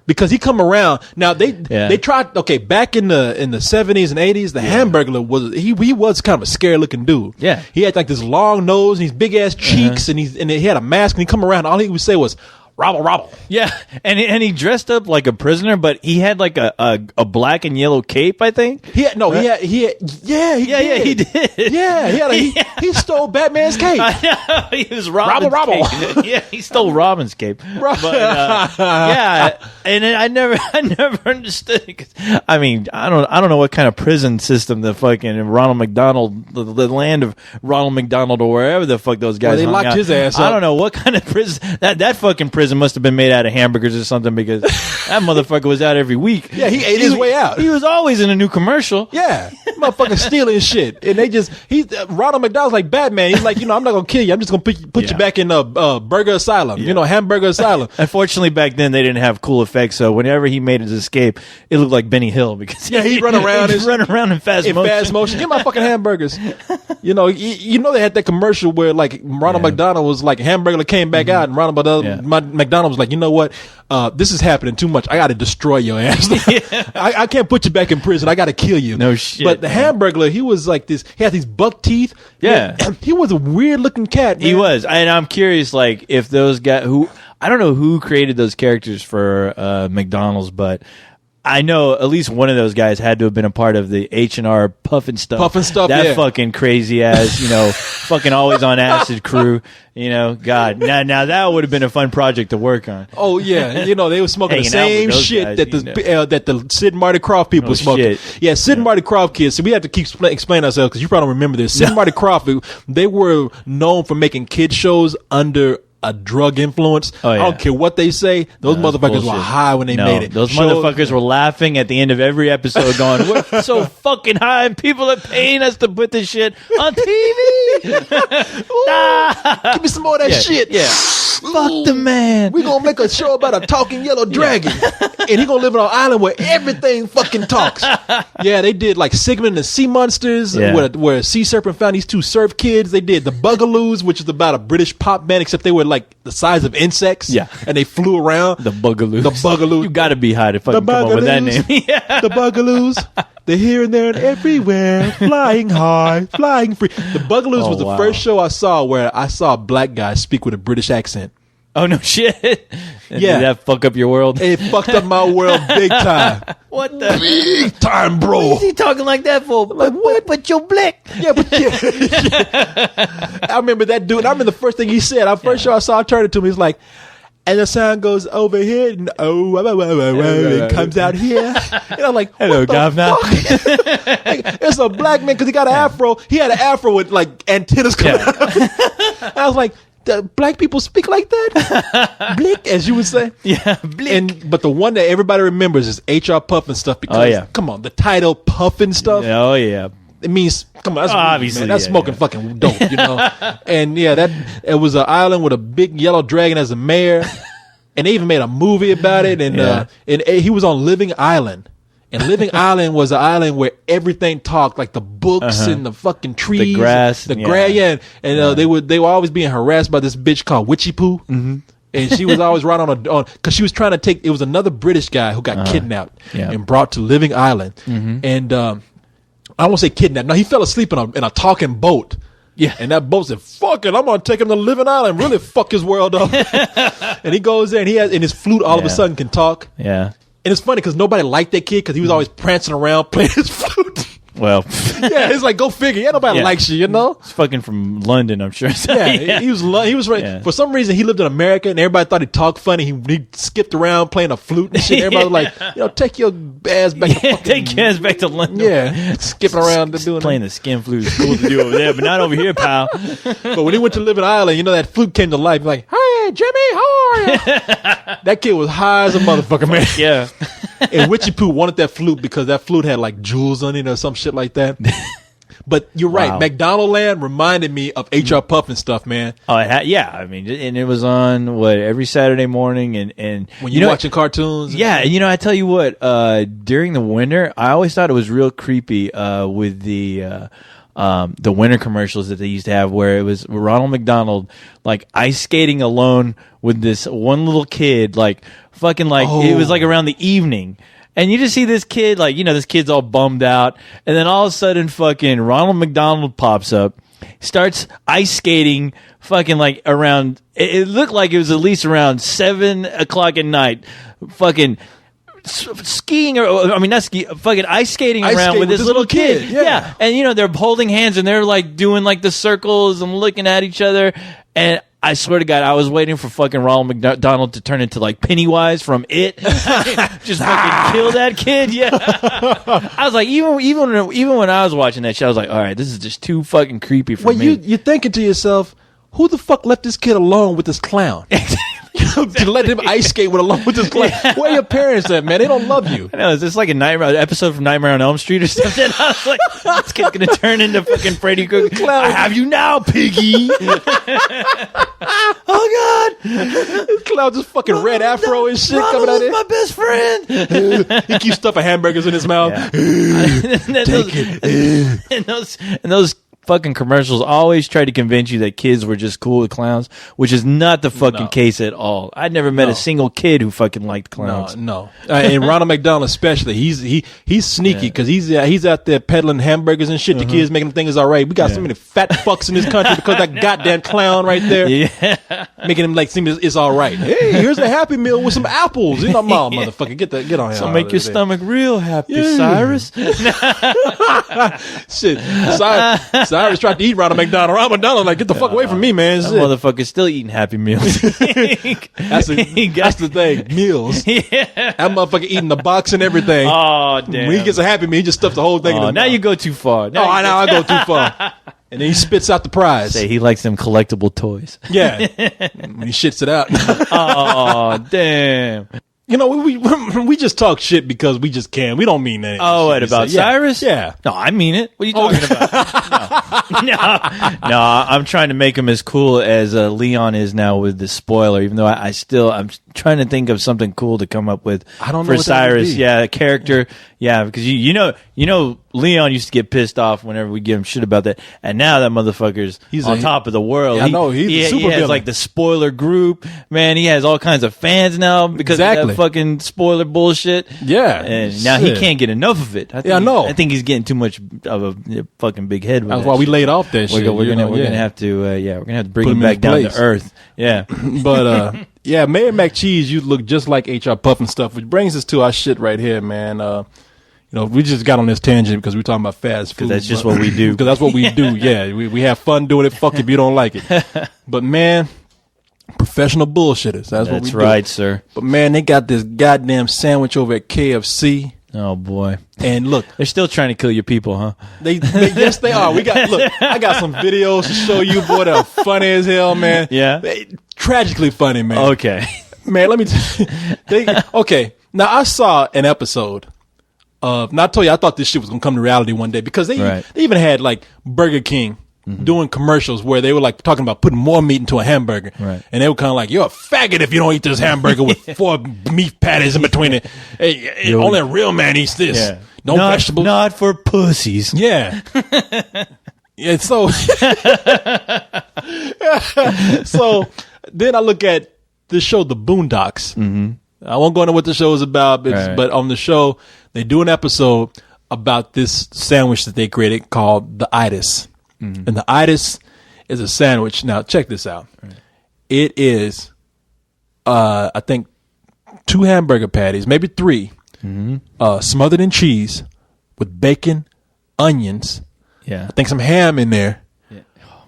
Because he come around now, they tried. Okay, back in the 70s and 80s, the Hamburglar was he was kind of a scary looking dude. Yeah, he had like this long nose and these big ass cheeks, and he had a mask. And he come around, all he would say was "robble robble." Yeah, and he dressed up like a prisoner, but he had like a black and yellow cape. I think he did. He stole Batman's cape. I know, he was Robin's robble. Cape. Yeah, he stole Robin's cape. But yeah, and I never understood it. 'Cause, I mean, I don't know what kind of prison system the fucking Ronald McDonald, the land of Ronald McDonald, or wherever the fuck those guys. Well, they locked out. his ass up. I don't know what kind of prison that fucking prison must have been made out of hamburgers or something, because that motherfucker was out every week. Yeah, he ate his way out. He was always in a new commercial. Yeah, motherfucker stealing shit, and Ronald McDonald's like Batman. He's like, I'm not gonna kill you. I'm just gonna put you back in Burger Asylum. Hamburger Asylum. Unfortunately, back then they didn't have cool effects, so whenever he made his escape, it looked like Benny Hill because he'd run around in fast motion. Get my fucking hamburgers. You know they had that commercial where like Ronald McDonald was like Hamburger came back out, and Ronald McDonald was like, you know what? This is happening too much. I got to destroy your ass. I can't put you back in prison. I got to kill you. No shit. But the Hamburglar, he was like this. He had these buck teeth. Yeah, he was a weird looking cat. Man. He was, and I'm curious, like if those guys I don't know who created those characters for McDonald's, but I know at least one of those guys had to have been a part of the H&R Puffin Stuff. That fucking crazy ass, fucking always on acid crew. God. Now that would have been a fun project to work on. Oh yeah, they were smoking the same shit that the Sid and Marty Krofft people were smoking. Shit. Yeah, Sid and Marty Krofft kids. So we have to keep explaining ourselves because you probably don't remember this. Sid and Marty Krofft, they were known for making kid shows under a drug influence. Oh, yeah. I don't care what they say. Those motherfuckers were high when they made it. Those motherfuckers were laughing at the end of every episode going, we're so fucking high and people are paying us to put this shit on TV. Give me some more of that shit. Yeah. Fuck the man. We're going to make a show about a talking yellow dragon. And he going to live on an island where everything fucking talks. Yeah, they did like Sigmund and the Sea Monsters, where a sea serpent found these two surf kids. They did the Bugaloos, which is about a British pop band, except they were like the size of insects. Yeah. And they flew around. The Bugaloos. The Bugaloos. You got to be high to fucking come up with that name. The Bugaloos. They're here and there and everywhere. Flying high, flying free. The Bugaloos was the first show I saw where I saw a black guy speak with a British accent. Oh, no shit. Yeah. Did that fuck up your world? It fucked up my world big time. What the? Big time, bro. What is he talking like that for? Like, what? But you're black. Yeah, but yeah. I remember that dude. I remember the first thing he said. First show I saw, I turned it to him. He's like, and the sound goes over here, and it comes out here. And I'm like, hello, governor. It's a black man because he got an afro. He had an afro with like antennas coming out. And I was like, black people speak like that? Blick, as you would say. Yeah, blick. But the one that everybody remembers is HR Puffin Stuff because, come on, the title Puffin Stuff. Oh, yeah. It means, come on, that's obviously, man, that's smoking fucking dope, And it was an island with a big yellow dragon as a mayor. And they even made a movie about it. And he was on Living Island. And Living Island was an island where everything talked, like the books and the fucking trees, the grass, and they were always being harassed by this bitch called Witchy Poo, and she was always right on because she was trying to take. It was another British guy who got kidnapped and brought to Living Island, and I won't say kidnapped. No, he fell asleep in a talking boat. Yeah, and that boat said, "Fuck it, I'm gonna take him to Living Island, really fuck his world up." And he goes there, and his flute all of a sudden can talk. Yeah. And it's funny because nobody liked that kid because he was always prancing around playing his flute. Well, yeah, it's like, go figure. Yeah, nobody likes you, It's fucking from London, I'm sure. He was right. Yeah. For some reason, he lived in America, and everybody thought he talked funny. He skipped around playing a flute and shit. Everybody was like, take your ass back. Take your ass back to London. Yeah, skipping around and doing playing the skin flute is cool to do over there, but not over here, pal. But when he went to Living Island, that flute came to life. Like, hey, Jimmy, how are you? That kid was high as a motherfucker, man. Yeah. And Witchy Poo wanted that flute because that flute had like jewels on it or some shit like that. But you're right. McDonald Land reminded me of HR Puffin Stuff, man. Oh, yeah. I mean, and it was on every Saturday morning, and when you're watching cartoons. Yeah, I tell you what. During the winter, I always thought it was real creepy with the the winter commercials that they used to have, where it was Ronald McDonald like ice skating alone with this one little kid, like fucking like it was like around the evening. And you just see this kid, like, you know, this kid's all bummed out. And then all of a sudden, fucking Ronald McDonald pops up, starts ice skating, fucking like around, it looked like it was at least around 7 o'clock at night, fucking skiing, or I mean, not ski, fucking ice skating around with this little kid. Yeah. And, you know, they're holding hands and they're like doing like the circles and looking at each other. And I swear to God, I was waiting for fucking Ronald McDonald to turn into like Pennywise from It. Just fucking kill that kid. Yeah. I was like, even when I was watching that shit, I was like, all right, this is just too fucking creepy for me. You're thinking to yourself, who the fuck left this kid alone with this clown? To let him ice skate along with this clown. Yeah. Where are your parents at, man? They don't love you. I know, is this like a nightmare episode from Nightmare on Elm Street or something? I was like, this kid's gonna turn into fucking Freddy Krueger. I have you now, piggy. Oh God, this clown just fucking red afro and shit Ronald coming out of my best friend. He keeps stuffing hamburgers in his mouth. Yeah. And those fucking commercials always try to convince you that kids were just cool with clowns, which is not the fucking case at all. I'd never met a single kid who fucking liked clowns. No. And Ronald McDonald especially, he's sneaky because he's out there peddling hamburgers and shit. The kids making them think it's all right. We got so many fat fucks in this country because that goddamn clown right there, making him like seem it's all right. Hey, here's a Happy Meal with some apples. You know, motherfucker, get on here. So make your stomach real happy, Cyrus. Shit, Cyrus tried to eat Ronald McDonald. Ronald McDonald like, get the fuck away from me, man. That motherfucker's still eating Happy Meals. That's the thing. Meals. Yeah. That motherfucker eating the box and everything. Oh, damn. When he gets a Happy Meal, he just stuffs the whole thing in his now mouth. you go too far. I go too far. And then he spits out the prize. Say he likes them collectible toys. Yeah. When he shits it out. Oh, damn. You know, we just talk shit because we just can. We don't mean anything. Oh, what about Cyrus? Yeah. No, I mean it. What are you talking about? No, I'm trying to make him as cool as Leon is now with the spoiler. Even though I'm trying to think of something cool to come up with for Cyrus. Yeah, a character. Yeah, because you know, Leon used to get pissed off whenever we give him shit about that, and now that motherfucker's on top of the world. Yeah, I know he's super he has like the spoiler group. Man, he has all kinds of fans now because of that fucking spoiler bullshit. Yeah, and now he can't get enough of it. I think he's getting too much of a fucking big head. That's why we laid off that shit. We're gonna have to bring him back down to earth. Yeah, but yeah, Mayor McCheese, you look just like HR Puff and stuff, which brings us to our shit right here, man. You know, we just got on this tangent because we're talking about fast food. That's just what we do. Because that's what we do. Yeah, we have fun doing it. Fuck if you don't like it. But man, professional bullshitters. That's what we do. That's right, sir. But man, they got this goddamn sandwich over at KFC. Oh boy! And look, they're still trying to kill your people, huh? Yes, they are. I got some videos to show you, boy. That are funny as hell, man. Yeah, tragically funny, man. Okay, man. Let me tell you. Okay, now I saw an episode. Now I told you I thought this shit was gonna come to reality one day because they even had like Burger King doing commercials where they were like talking about putting more meat into a hamburger, and they were kind of like, "You're a faggot if you don't eat this hamburger with 4 meat patties in between it. Hey, only a real man eats this. Yeah. No vegetables, not for pussies." Yeah. Yeah. So, so then I look at the show, The Boondocks. Mm-hmm. I won't go into what the show is about, but on the show, they do an episode about this sandwich that they created called the Itis. Mm-hmm. And the Itis is a sandwich. Now, check this out. Right. It is, I think, 2 hamburger patties, maybe 3, smothered in cheese with bacon, onions, I think some ham in there,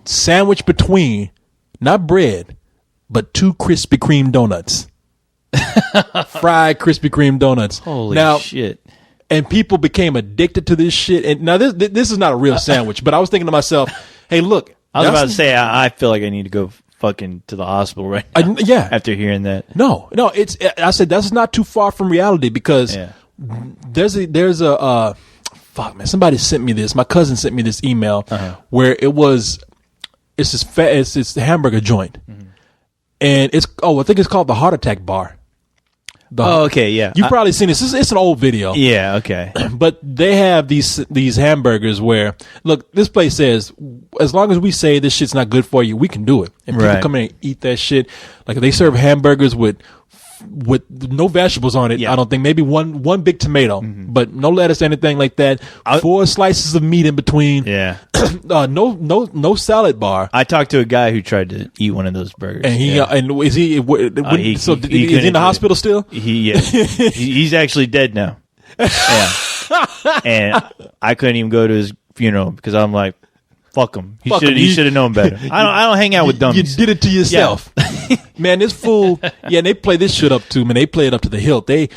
sandwiched between, not bread, but 2 Krispy Kreme donuts. Fried Krispy Kreme donuts. Holy shit. And people became addicted to this shit. And now this is not a real sandwich, but I was thinking to myself, hey, look. I was about to say, I feel like I need to go fucking to the hospital right now. After hearing that. No, I said that's not too far from reality because there's a fuck, man, somebody sent me this. My cousin sent me this email where it's this hamburger joint. Mm-hmm. And I think it's called the Heart Attack Bar. Okay, yeah. You've probably seen this. It's an old video. Yeah, okay. But they have these hamburgers where, look, this place says, as long as we say this shit's not good for you, we can do it. And people come in and eat that shit. Like, they serve hamburgers with no vegetables on it. Yeah. I don't think. Maybe one big tomato, but no lettuce, anything like that. 4 slices of meat in between. Yeah. No salad bar. I talked to a guy who tried to eat one of those burgers, and is he in the hospital still? He's actually dead now. Yeah. And I couldn't even go to his funeral because I'm like, fuck him. He should have known better. I don't hang out with dummies. You did it to yourself. Yeah. Man, this fool, and they play this shit up too, man. They play it up to the hilt. They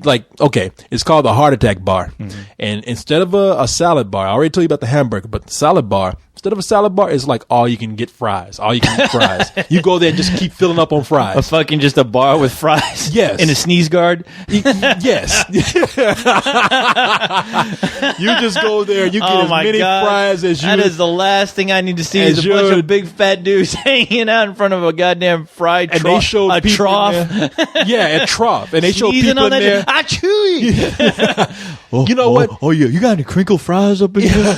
like, okay, it's called the heart attack bar. And instead of a salad bar, I already told you about the hamburger, but the salad bar, instead of a salad bar, it's like all you can get fries. All you can eat fries. You go there and just keep filling up on fries. Just a bar with fries? Yes. In a sneeze guard? Yes. You just go there and you get as many fries as you... That is the last thing I need to see is a bunch of big fat dudes hanging out in front of a goddamn fried trough. And they showed a trough. Yeah, a trough. And they showed people in there. I chewy. You know what? Oh, yeah. You got any crinkle fries up in here?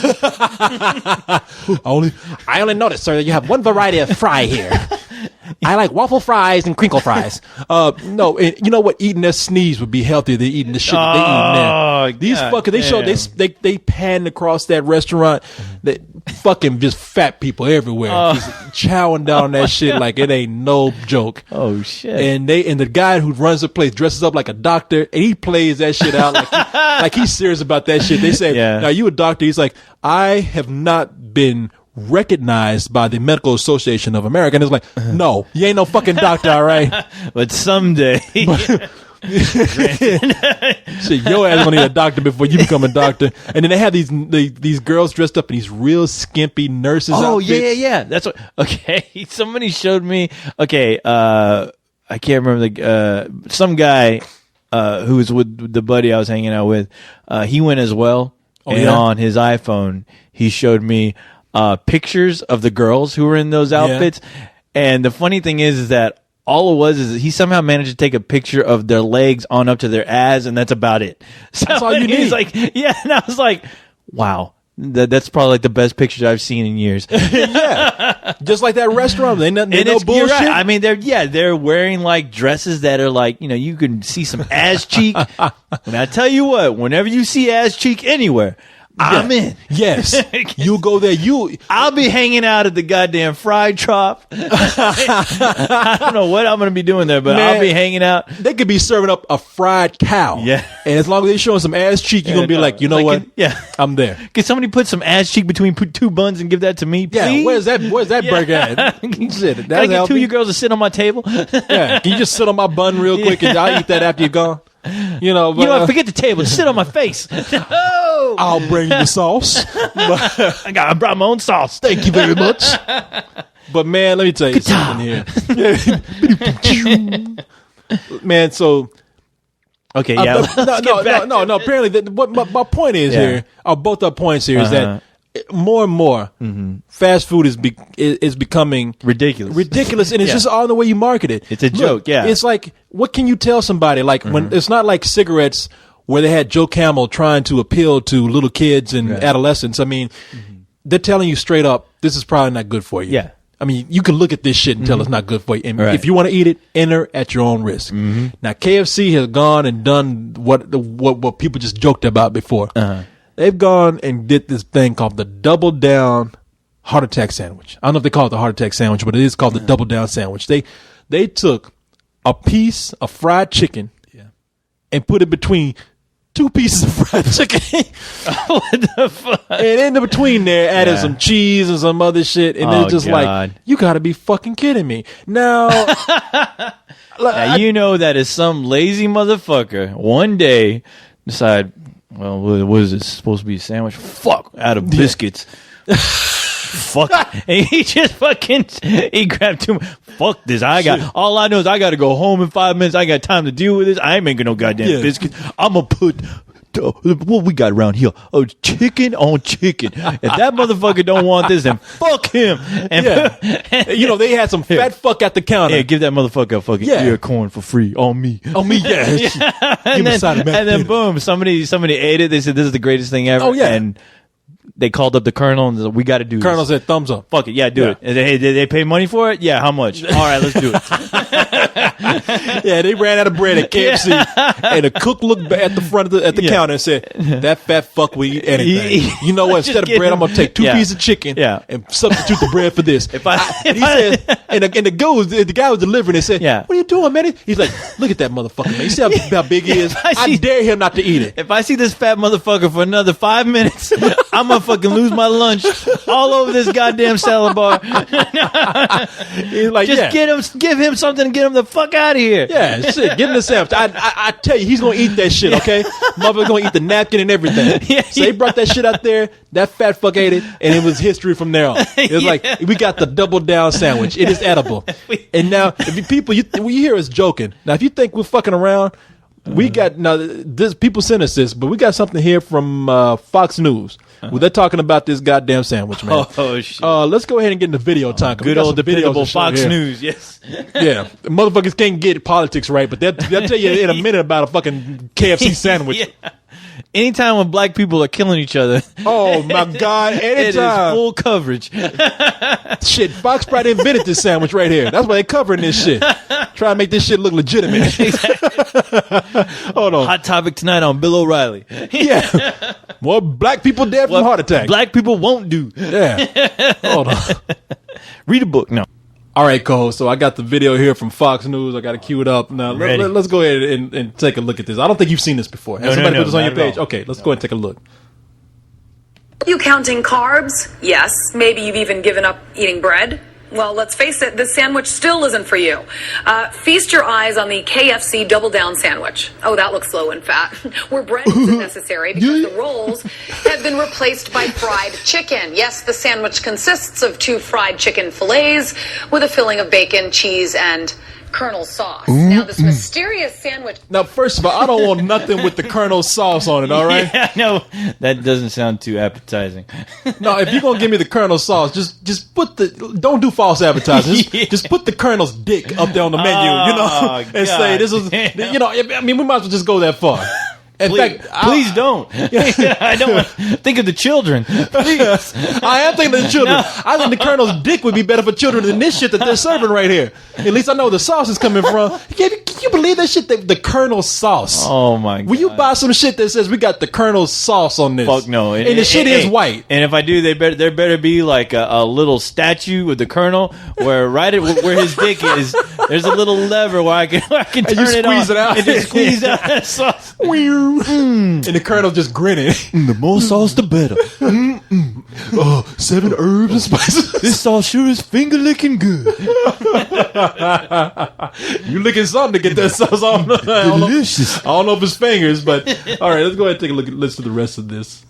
I only noticed, sir, that you have one variety of fry here. I like waffle fries and crinkle fries. No, and you know what? Eating that sneeze would be healthier than eating the shit that they eating there. These fuckers, they panned across that restaurant. That fucking just fat people everywhere, just chowing down on that shit like it ain't no joke. Oh shit! And the guy who runs the place dresses up like a doctor, and he plays that shit out like he's serious about that shit. They say, "Now you a doctor?" He's like, "I have not been recognized by the Medical Association of America." And it's like, no, you ain't no fucking doctor, all right? But someday. Shit, your ass gonna need a doctor before you become a doctor. And then they have these girls dressed up in these real skimpy nurses outfits. Yeah. That's what. Okay, somebody showed me. Okay, I can't remember some guy who was with the buddy I was hanging out with. He went as well, on his iPhone he showed me pictures of the girls who were in those outfits. And the funny thing is that all it was is he somehow managed to take a picture of their legs on up to their ass, and that's about it. So that's all you need. He's like, and I was like, wow. That's probably like the best pictures I've seen in years. Yeah, just like that restaurant. They no bullshit. You're right. I mean, they're wearing like dresses that are like, you can see some ass cheek. And I tell you what, whenever you see ass cheek anywhere, I'm in. Yes. You go there. I'll be hanging out at the goddamn fried trough. I don't know what I'm going to be doing there, but I'll be hanging out. They could be serving up a fried cow. Yeah. And as long as they're showing some ass cheek, you're going to be like, you know what? I'm there. Can somebody put some ass cheek between 2 buns and give that to me, please? Yeah. Where's that burger at? Shit, can I get 2 of you girls to sit on my table? Yeah. Can you just sit on my bun real quick and I'll eat that after you're gone? Forget the table. Just sit on my face. No! I'll bring you the sauce. I brought my own sauce. Thank you very much. But man, let me tell you something here. Man, so okay, yeah. No. Apparently, what my point is here, or both our points here, is that more and more fast food is becoming ridiculous, and it's just all the way you market it. It's a joke. Yeah, it's like, what can you tell somebody? Like when it's not like cigarettes, where they had Joe Camel trying to appeal to little kids and adolescents. I mean, they're telling you straight up, this is probably not good for you. Yeah. I mean, you can look at this shit and tell it's not good for you. And if you want to eat it, enter at your own risk. Now, KFC has gone and done what people just joked about before. They've gone and did this thing called the Double Down Heart Attack Sandwich. I don't know if they call it the Heart Attack Sandwich, but it is called the Double Down Sandwich. They took a piece of fried chicken and put it between 2 pieces of fried chicken. What the fuck? And in between there, added some cheese and some other shit. And it's just like, you got to be fucking kidding me. Now, that is some lazy motherfucker one day decide, well, what is this supposed to be, a sandwich? Fuck, out of biscuits. Fuck. And he just he grabbed 2. Fuck this. All I know is I got to go home in 5 minutes. I got time to deal with this. I ain't making no goddamn biscuits. I'm going to put what we got around here? Oh, chicken on chicken. If that motherfucker don't want this, then fuck him. And they had some fat fuck at the counter. Yeah, give that motherfucker a fucking ear of corn for free on me. On me, yeah. And then boom, somebody ate it. They said this is the greatest thing ever. Oh yeah. And they called up the colonel and said, we got to do Colonel this. said thumbs up. Fuck it. Yeah, do it. And hey, did they pay money for it? Yeah, how much? All right, let's do it. Yeah, they ran out of bread at KFC. And the cook looked at the front of the counter and said, that fat fuck will eat anything. You know what? Instead of bread, I'm going to take 2 pieces of chicken and substitute the bread for this. The guy was delivering and said, what are you doing, man? He's like, look at that motherfucker, man. You see how big he is? I dare him not to eat it. If I see this fat motherfucker for another 5 minutes, I'm going to fucking lose my lunch all over this goddamn salad bar. He's like, give him something and get him the fuck out of here. Yeah, shit, give him the sandwich. I tell you, he's gonna eat that shit, okay? Motherfucker's gonna eat the napkin and everything. So they brought that shit out there, that fat fuck ate it, and it was history from there on. It was like, we got the double down sandwich. It is edible. And now, if you hear us joking, now if you think we're fucking around, we got, people sent us this, but we got something here from Fox News. Well, they're talking about this goddamn sandwich, man. Oh, shit. Let's go ahead and get into video time. Good old dependable Fox News, yes. Yeah. The motherfuckers can't get politics right, but they'll tell you in a minute about a fucking KFC sandwich. Yeah. Anytime when black people are killing each other. Oh, my God. Anytime. It is full coverage. Shit, Fox probably invented this sandwich right here. That's why they're covering this shit. Try to make this shit look legitimate. Hold on. Hot topic tonight on Bill O'Reilly. Yeah. More black people dead from heart attacks. Black people won't do. Yeah. Hold on. Read a book. No. All right, co-host. So I got the video here from Fox News. I got it queued up. Now, let's go ahead and take a look at this. I don't think you've seen this before. Has somebody put this on your page? Okay, let's go ahead and take a look. You counting carbs? Yes. Maybe you've even given up eating bread? Well, let's face it, this sandwich still isn't for you. Feast your eyes on the KFC Double Down Sandwich. Oh, that looks low and fat. Where bread isn't necessary because the rolls have been replaced by fried chicken. Yes, the sandwich consists of 2 fried chicken fillets with a filling of bacon, cheese, and Colonel sauce. Now, this mysterious sandwich. Now, first of all, I don't want nothing with the Colonel sauce on it, all right? Yeah, no, that doesn't sound too appetizing. No, if you're going to give me the Colonel sauce, just put don't do false advertising. Just put the Colonel's dick up there on the menu, and say, this is, I mean, we might as well just go that far. In fact, please don't. I don't want think of the children. Please. I am thinking of the children. No. I think the Colonel's dick would be better for children than this shit that they're serving right here. At least I know where the sauce is coming from. Can you believe that shit? The Colonel's sauce. Oh my God. Will you buy some shit that says we got the Colonel's sauce on this? Fuck no. And the shit is white. And if I do, there better be like a little statue with the Colonel where where his dick is, there's a little lever where I can turn it on. Squeeze it out. And just squeeze out that sauce. And the Colonel just grinning. The more sauce, the better. 7 herbs and spices. This sauce sure is finger licking good. You licking something to get that sauce on. Delicious. I don't know if it's fingers, but all right, let's go ahead and take a look at the rest of this.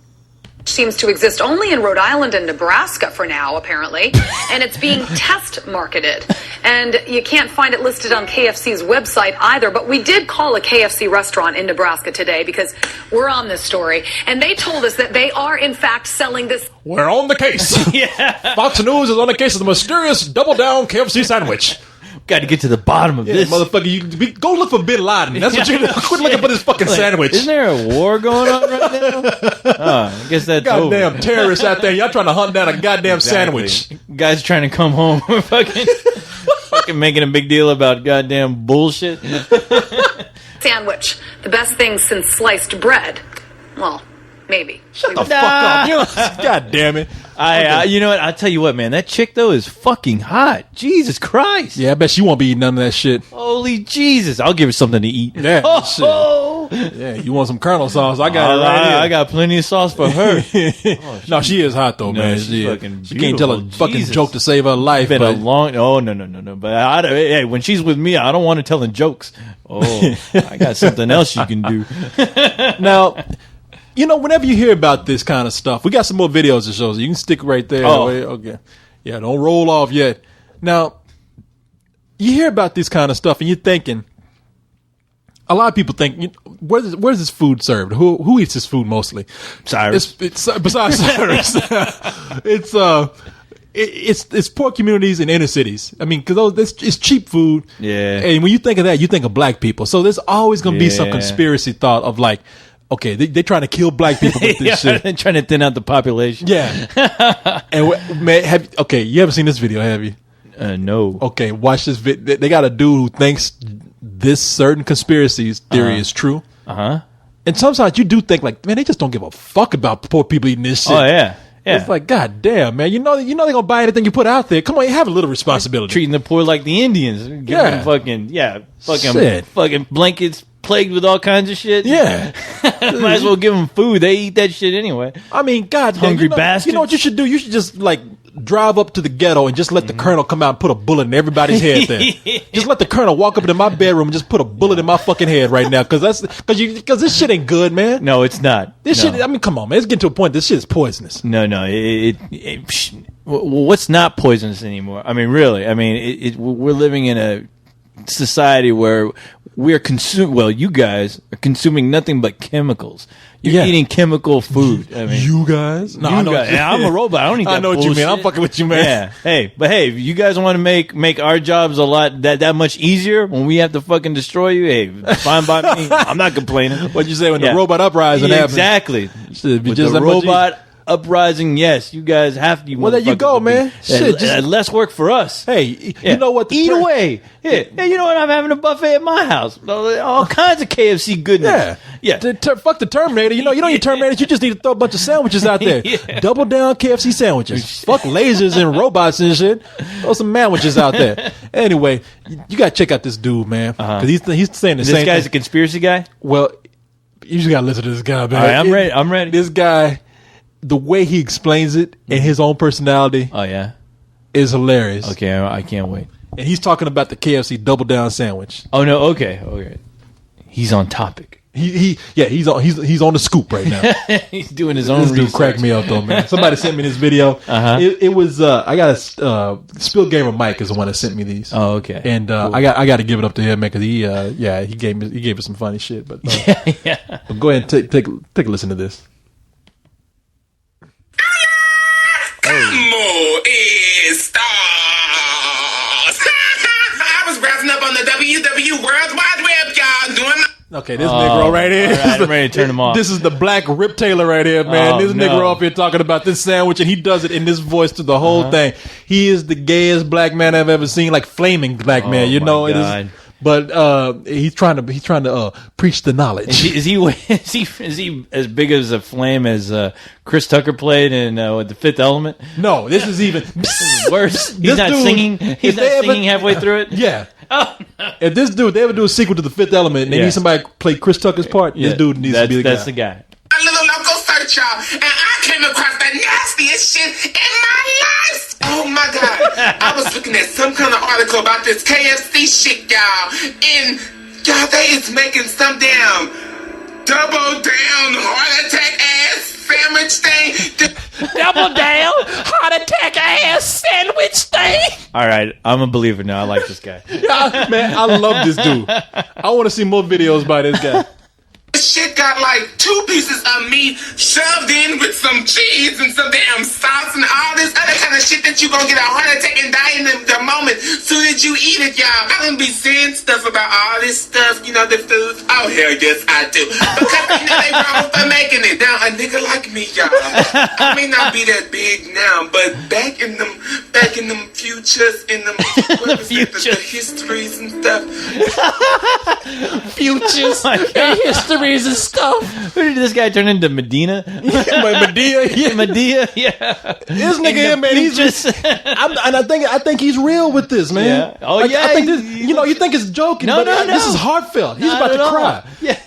Seems to exist only in Rhode Island and Nebraska for now, apparently, and it's being test marketed. And you can't find it listed on KFC's website either, but we did call a KFC restaurant in Nebraska today because we're on this story, and they told us that they are, in fact, selling this. We're on the case. Fox News is on the case of the mysterious double down KFC sandwich. Got to get to the bottom of this. Motherfucker, go look for Bin Laden. That's what you're going to quit looking for this fucking sandwich. Isn't there a war going on right now? I guess that's goddamn over. Terrorists out there. Y'all trying to hunt down a goddamn sandwich. Guys trying to come home. fucking making a big deal about goddamn bullshit. Sandwich. The best thing since sliced bread. Well, maybe. Shut the fuck up. God damn it. You know what? I'll tell you what, man. That chick, though, is fucking hot. Jesus Christ. Yeah, I bet she won't be eating none of that shit. Holy Jesus. I'll give her something to eat. Yeah, shit. Yeah, you want some Colonel sauce? I got it right here. I got plenty of sauce for her. No, she is hot, though, man. She can't tell a fucking joke to save her life. It's been a long... No. But hey, when she's with me, I don't want her telling jokes. Oh, I got something else you can do. Now... whenever you hear about this kind of stuff, we got some more videos to show, so you can stick right there. Oh. Okay. Yeah, don't roll off yet. Now, you hear about this kind of stuff, and you're thinking, a lot of people think, where's this food served? Who eats this food mostly? Cyrus. It's besides Cyrus. It's poor communities in inner cities. I mean, because it's cheap food. Yeah. And when you think of that, you think of black people. So there's always going to be some conspiracy thought of like, okay, they're trying to kill black people with this shit. They're trying to thin out the population. Yeah. And man, you haven't seen this video, have you? No. Okay, watch this video. They got a dude who thinks this certain conspiracy theory is true. And sometimes you do think like, man, they just don't give a fuck about poor people eating this shit. Oh yeah. Yeah. It's like, God damn, man. You know they're gonna buy anything you put out there. Come on, you have a little responsibility. Treating the poor like the Indians. Giving them fucking blankets plagued with all kinds of shit. Yeah. Might as well give them food. They eat that shit anyway. I mean, God damn. Hungry bastards. You know what you should do? You should just like drive up to the ghetto and just let the colonel come out and put a bullet in everybody's head there. Just let the colonel walk up into my bedroom and just put a bullet in my fucking head right now. Cause this shit ain't good, man. No, it's not. This shit, I mean, come on, man. It's getting to a point. This shit is poisonous. No. What's not poisonous anymore? I mean, really. I mean, we're living in a society where we're you guys are consuming nothing but chemicals. You're eating chemical food. I mean, you guys? No, I'm a robot. I don't need that. I know what you mean. I'm fucking with you, man. Yeah. Hey, if you guys want to make our jobs a lot that much easier when we have to fucking destroy you, hey, fine by me. I'm not complaining. What'd you say when the robot uprising happened? Exactly. Should be with just the robot uprising, yes, you guys have to. Well, there you go, man. Shit, less work for us. Hey, you know what? Eat away. Hey, you know what? I'm having a buffet at my house. All kinds of KFC goodness. Yeah. Fuck the Terminator. You don't need Terminators. You just need to throw a bunch of sandwiches out there. Double down KFC sandwiches. Fuck lasers and robots and shit. Throw some sandwiches out there. Anyway, you got to check out this dude, man. Because he's saying the same thing. This guy's a conspiracy guy? Well, you just got to listen to this guy, man. All right, I'm ready. This guy, the way he explains it and his own personality is hilarious. Okay, I can't wait. And he's talking about the KFC double down sandwich. Oh no, okay. He's on topic. He's on the scoop right now. He's doing his own research. This dude cracked me up though, man. Somebody sent me this video. It was I got a Spill Gamer Mike is the one that sent me these. Oh, okay. And cool. I got to give it up to him, man, because he gave us some funny shit. But but go ahead and take a listen to this. Como estas? I was browsing up on the WW World Wide Web, y'all, doing my... Okay, this Negro right here. All right, I'm ready to turn him off. This is the Black Rip Taylor right here, man. This Negro up here talking about this sandwich, and he does it in this voice to the whole thing. He is the gayest black man I've ever seen, like flaming black man. You know, it is. But he's trying to preach the knowledge. Is he as big as a flame as Chris Tucker played in The Fifth Element? No, this is even worse. He's not singing. He's not singing halfway through it. Yeah. Oh, no. If they ever do a sequel to The Fifth Element and they need somebody to play Chris Tucker's part, this dude needs to be the guy. That's the guy. A little local search, y'all, and I came across the nastiest shit in my life. Oh my God. I was looking at some kind of article about this KFC shit, y'all. And y'all, they is making some damn double down heart attack ass sandwich thing. Double down heart attack ass sandwich thing. All right, I'm a believer now. I like this guy. Yeah, man, I love this dude. I want to see more videos by this guy. This shit got like 2 pieces of meat shoved in with some cheese and some damn sauce and all this other kind of shit that you gonna get a heart attack and die in the moment soon as you eat it, y'all. I don't be saying stuff about all this stuff, you know, the food. Oh, hell yes, I do. Because you know they wrong for making it. Now, a nigga like me, y'all, I may not be that big now, but back in them futures, in them the histories and stuff. Futures and histories and stuff. Who did this guy turn into? Medina? Medea, yeah. Medea, yeah. This nigga here, man, he's just. I think he's real with this, man. Yeah. Oh yeah. I think this, you think it's joking, but this is heartfelt. He's about to cry. Yeah.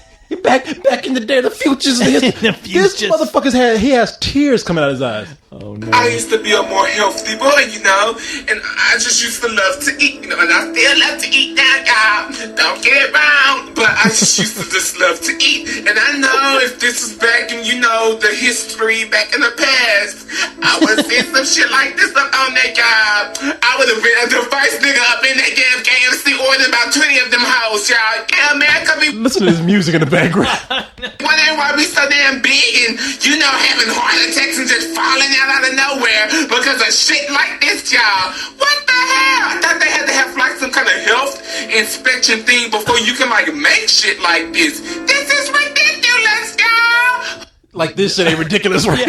Back in the day, the futures. This motherfucker has tears coming out of his eyes. Oh no! I used to be a more healthy boy, you know, and I just used to love to eat, you know, and I still love to eat now, y'all. Don't get it wrong, but I just used to just love to eat. And I know if this is back in, the history back in the past, I would see some shit like this up on that job. I would have been the first nigga up in that damn KFC ordering about 20 of them hoes, y'all. Yeah, man, I could be... Listen to this music in the background. Wondering why we so damn big and, having heart attacks and just falling out of nowhere because of shit like this, y'all. What the hell? I thought they had to have like some kind of health inspection thing before you can like make shit like this. This is ridiculous, y'all. Like this shit ain't ridiculous, right?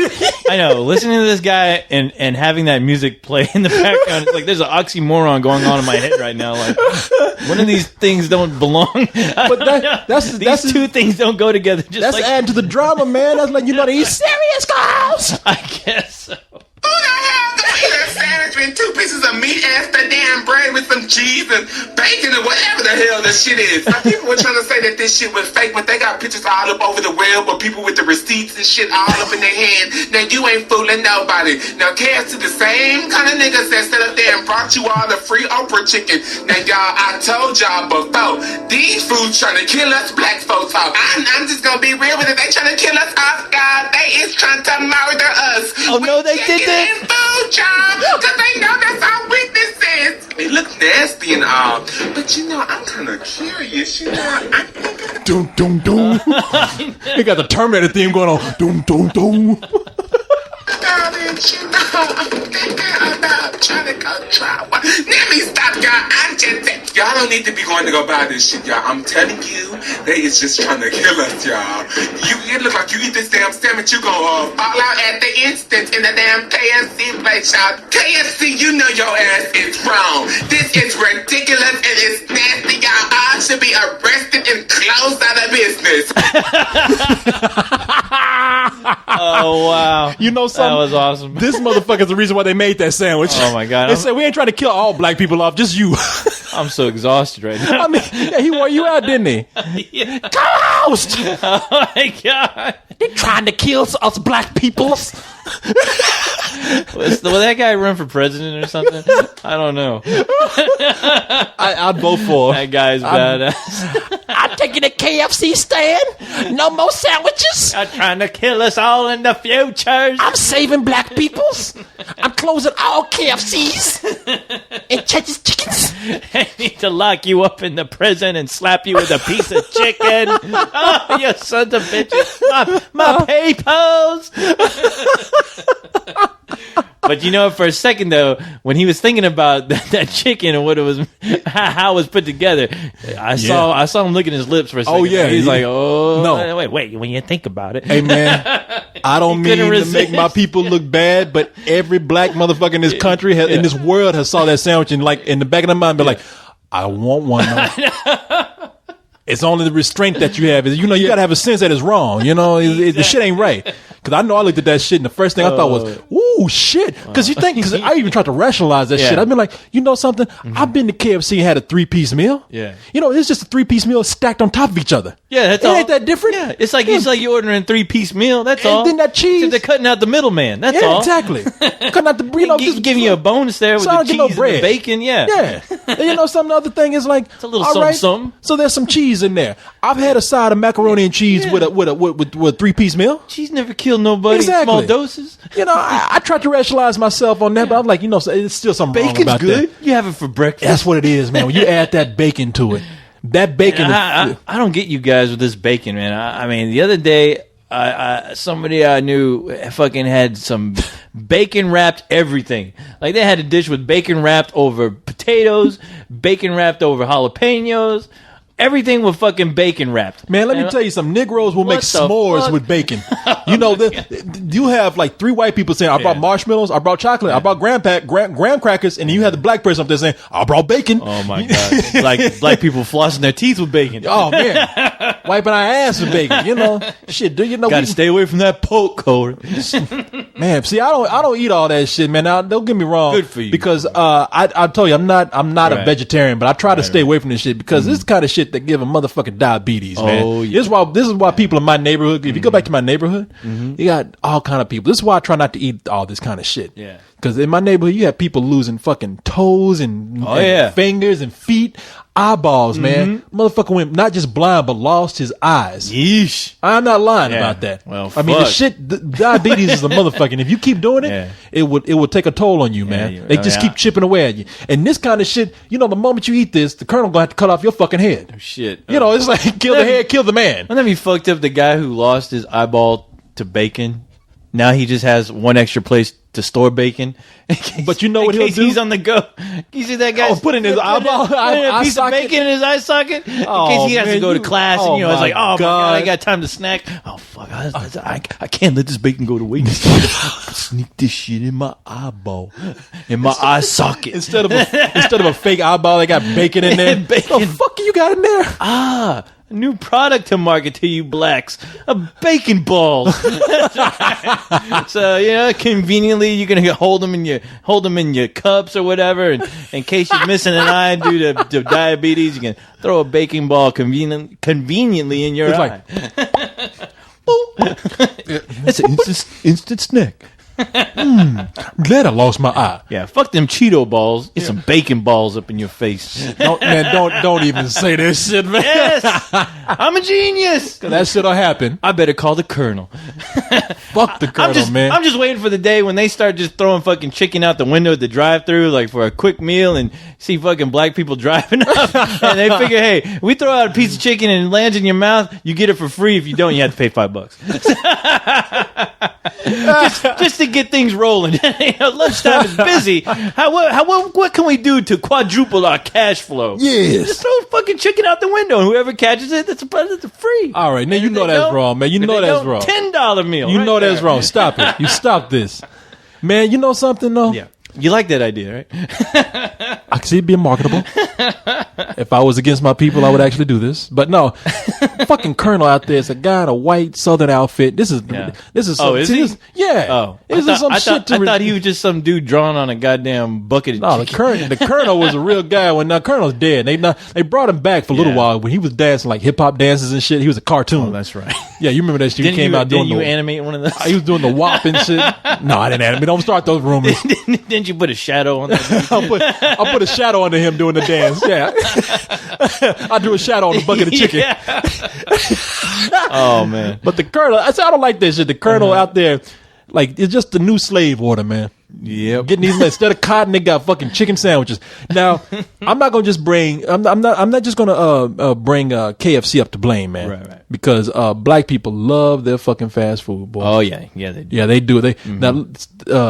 I know. Listening to this guy and having that music play in the background, it's like there's an oxymoron going on in my head right now. Like one of these things don't belong. But these two things don't go together. That's adding to the drama, man. That's like these serious girls. I guess so. Who the hell gonna eat a sandwich with 2 pieces of meat and the damn bread with some cheese and bacon or whatever the hell this shit is? Some people were trying to say that this shit was fake, but they got pictures all up over the web of people with the receipts and shit all up in their hand. Now you ain't fooling nobody. Now KFC the same kind of niggas that sat up there and brought you all the free Oprah chicken. Now y'all, I told y'all before, these fools trying to kill us black folks off. I'm just gonna be real with it. They trying to kill us off, God. They is trying to murder us. Oh no, they did that. Food, y'all, because they know that's our weaknesses. They look nasty and all, but I'm kind of curious. I think. Doom, doom, doom. They got the Terminator theme going on. Doom, doom, doom. I'm thinking about trying to go try one. Let me stop, y'all. Y'all don't need to be going to go buy this shit, y'all. I'm telling you, they is just trying to kill us, y'all. It look like you eat this damn sandwich, you gon' fall out at the instant in the damn KFC place, y'all. KFC, you know your ass is wrong. This is ridiculous and it's nasty, y'all. I should be arrested and closed out of business. Oh, wow. You know something? That was awesome. This motherfucker's the reason why they made that sandwich. Oh, my God. They said, we ain't trying to kill all black people off, just you. I'm so exhausted right now. I mean, yeah, he wore you out, didn't he? Yeah. Co-host! Oh, my God. They trying to kill us black peoples. Will that guy run for president or something? I don't know. I'd vote for that guy's badass. I'm taking a KFC stand. No more sandwiches. They're trying to kill us all in the future. I'm saving black peoples. I'm closing all KFCs and Church's Chickens. I need to lock you up in the prison and slap you with a piece of chicken. Oh, you sons of bitches. My papers. But for a second though, when he was thinking about that chicken and what it was, how it was put together, I saw him licking his lips for a second. Oh yeah, he's like, oh no, wait. When you think about it, hey man, I don't mean to make my people look bad, but every black motherfucker in this country, in this world, has saw that sandwich and like in the back of their mind, be like, I want one. It's only the restraint that you have. You gotta have a sense that it's wrong. The shit ain't right. Because I know I looked at that shit and the first thing I thought was, ooh, shit. Because because I even tried to rationalize that shit. I've been like, you know something? Mm-hmm. I've been to KFC and had a 3-piece meal. Yeah. It's just a 3-piece meal stacked on top of each other. Yeah, that's all. Ain't that different? Yeah, it's like you ordering a 3-piece meal. That's all. And then that cheese. So they're cutting out the middleman. That's all. Exactly. Cutting out the just giving you a bonus there with the cheese and the bacon. Yeah. Yeah. And something. The other thing is like, it's a little something. So there's some cheese in there. I've had a side of macaroni and cheese with a 3-piece meal. Cheese never killed nobody. Exactly. Small doses. I tried to rationalize myself on that, but I'm like, it's still something wrong about good. that. You have it for breakfast. That's what it is, man. When you add that bacon to it, that bacon. I don't get you guys with this bacon, man. I mean, the other day, somebody I knew fucking had some bacon wrapped everything. Like they had a dish with bacon wrapped over potatoes, bacon wrapped over jalapenos. Everything with fucking bacon wrapped. Man, let me tell you something. Negroes will make s'mores with bacon. You have like 3 white people saying, I brought marshmallows, I brought chocolate, I brought graham crackers, and you have the black person up there saying, I brought bacon. Oh my God. Like black people flossing their teeth with bacon. Oh man. Wiping our ass with bacon. Shit, gotta stay away from that pork, Cody. Man, see, I don't eat all that shit, man. Now, don't get me wrong. Good for you. Because I told you I'm not a vegetarian, but I try to stay away from this shit because this is the kind of shit that give a motherfucking diabetes, man. Oh, yeah. This is why people in my neighborhood, if you go back to my neighborhood, you got all kind of people. This is why I try not to eat all this kind of shit. Yeah. Because in my neighborhood, you have people losing fucking toes and fingers and feet. eyeballs, man. Motherfucker went not just blind, but lost his eyes. Yeesh. I'm not lying about that. Well, I mean, the diabetes is a motherfucking. If you keep doing it, it would take a toll on you, man. They just keep chipping away at you. And this kind of shit, the moment you eat this, the colonel gonna have to cut off your fucking head. Oh, shit. It's like kill the head, kill the man. Wouldn't that be fucked up? The guy who lost his eyeball to bacon, now he just has one extra place to store bacon. But you know what he'll do? He's on the go. You see that guy? Put in his eyeball, a piece of bacon in his eye socket in case he has to go to class. And it's like, oh my God, I got time to snack. Oh fuck, I can't let this bacon go to waste. Sneak this shit in my eyeball, in my eye socket. Instead of a fake eyeball, they got bacon in there. Bacon. What the fuck you got in there? A new product to market to you blacks: a bacon ball. So conveniently you can hold them in your cups or whatever, and in case you're missing an eye due to diabetes, you can throw a bacon ball conveniently in your eye. It's an instant snack. I'm glad I lost my eye. Yeah, fuck them Cheeto balls. Get some bacon balls up in your face. Don't even say that shit, man. Yes, I'm a genius. That shit'll happen. I better call the colonel. Fuck the colonel, man. I'm just waiting for the day when they start just throwing fucking chicken out the window at the drive-thru, like for a quick meal, and see fucking black people driving up, and they figure, hey, we throw out a piece of chicken and it lands in your mouth, you get it for free. If you don't, you have to pay $5. just to get things rolling. Lunchtime is busy. What can we do to quadruple our cash flow? Yes. Just throw fucking chicken out the window, and whoever catches it, that's free. All right, now you know that's wrong, man. You know that's wrong. $10 meal. You know that's wrong. Stop it. You stop this, man. You know something though? Yeah. You like that idea, right? I can see it being marketable. If I was against my people, I would actually do this. But no, fucking colonel out there is a guy in a white Southern outfit. This is Oh, is he? Yeah. Oh, I thought he was just some dude drawn on a goddamn bucket of chicken. The colonel was a real guy. When the colonel's dead, they brought him back for a little while when he was dancing like hip hop dances and shit. He was a cartoon. Oh, that's right. Yeah, you remember that shit? Didn't you animate one of those? He was doing the WAP and shit. No, I didn't animate. Don't start those rumors. Didn't you put a shadow on that? I'll put a shadow under him doing the dance. Yeah. I do a shadow on the bucket of chicken. Yeah. Oh man. But the colonel, I don't like this shit. The colonel out there, like, it's just the new slave order, man. Yeah, getting these instead of cotton, they got fucking chicken sandwiches. Now, I'm not gonna just bring. I'm not just gonna bring KFC up to blame, man. Right. Because black people love their fucking fast food, boy. Oh yeah, they do. Yeah, they do. Now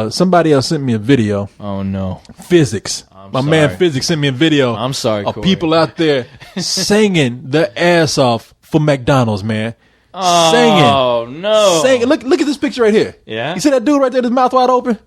somebody else sent me a video. Oh no, Physics. My man Physics sent me a video. I'm sorry, of Corey. People out there singing their ass off for McDonald's, man. Oh no! Singing. Look at this picture right here. Yeah. You see that dude right there, his mouth wide open?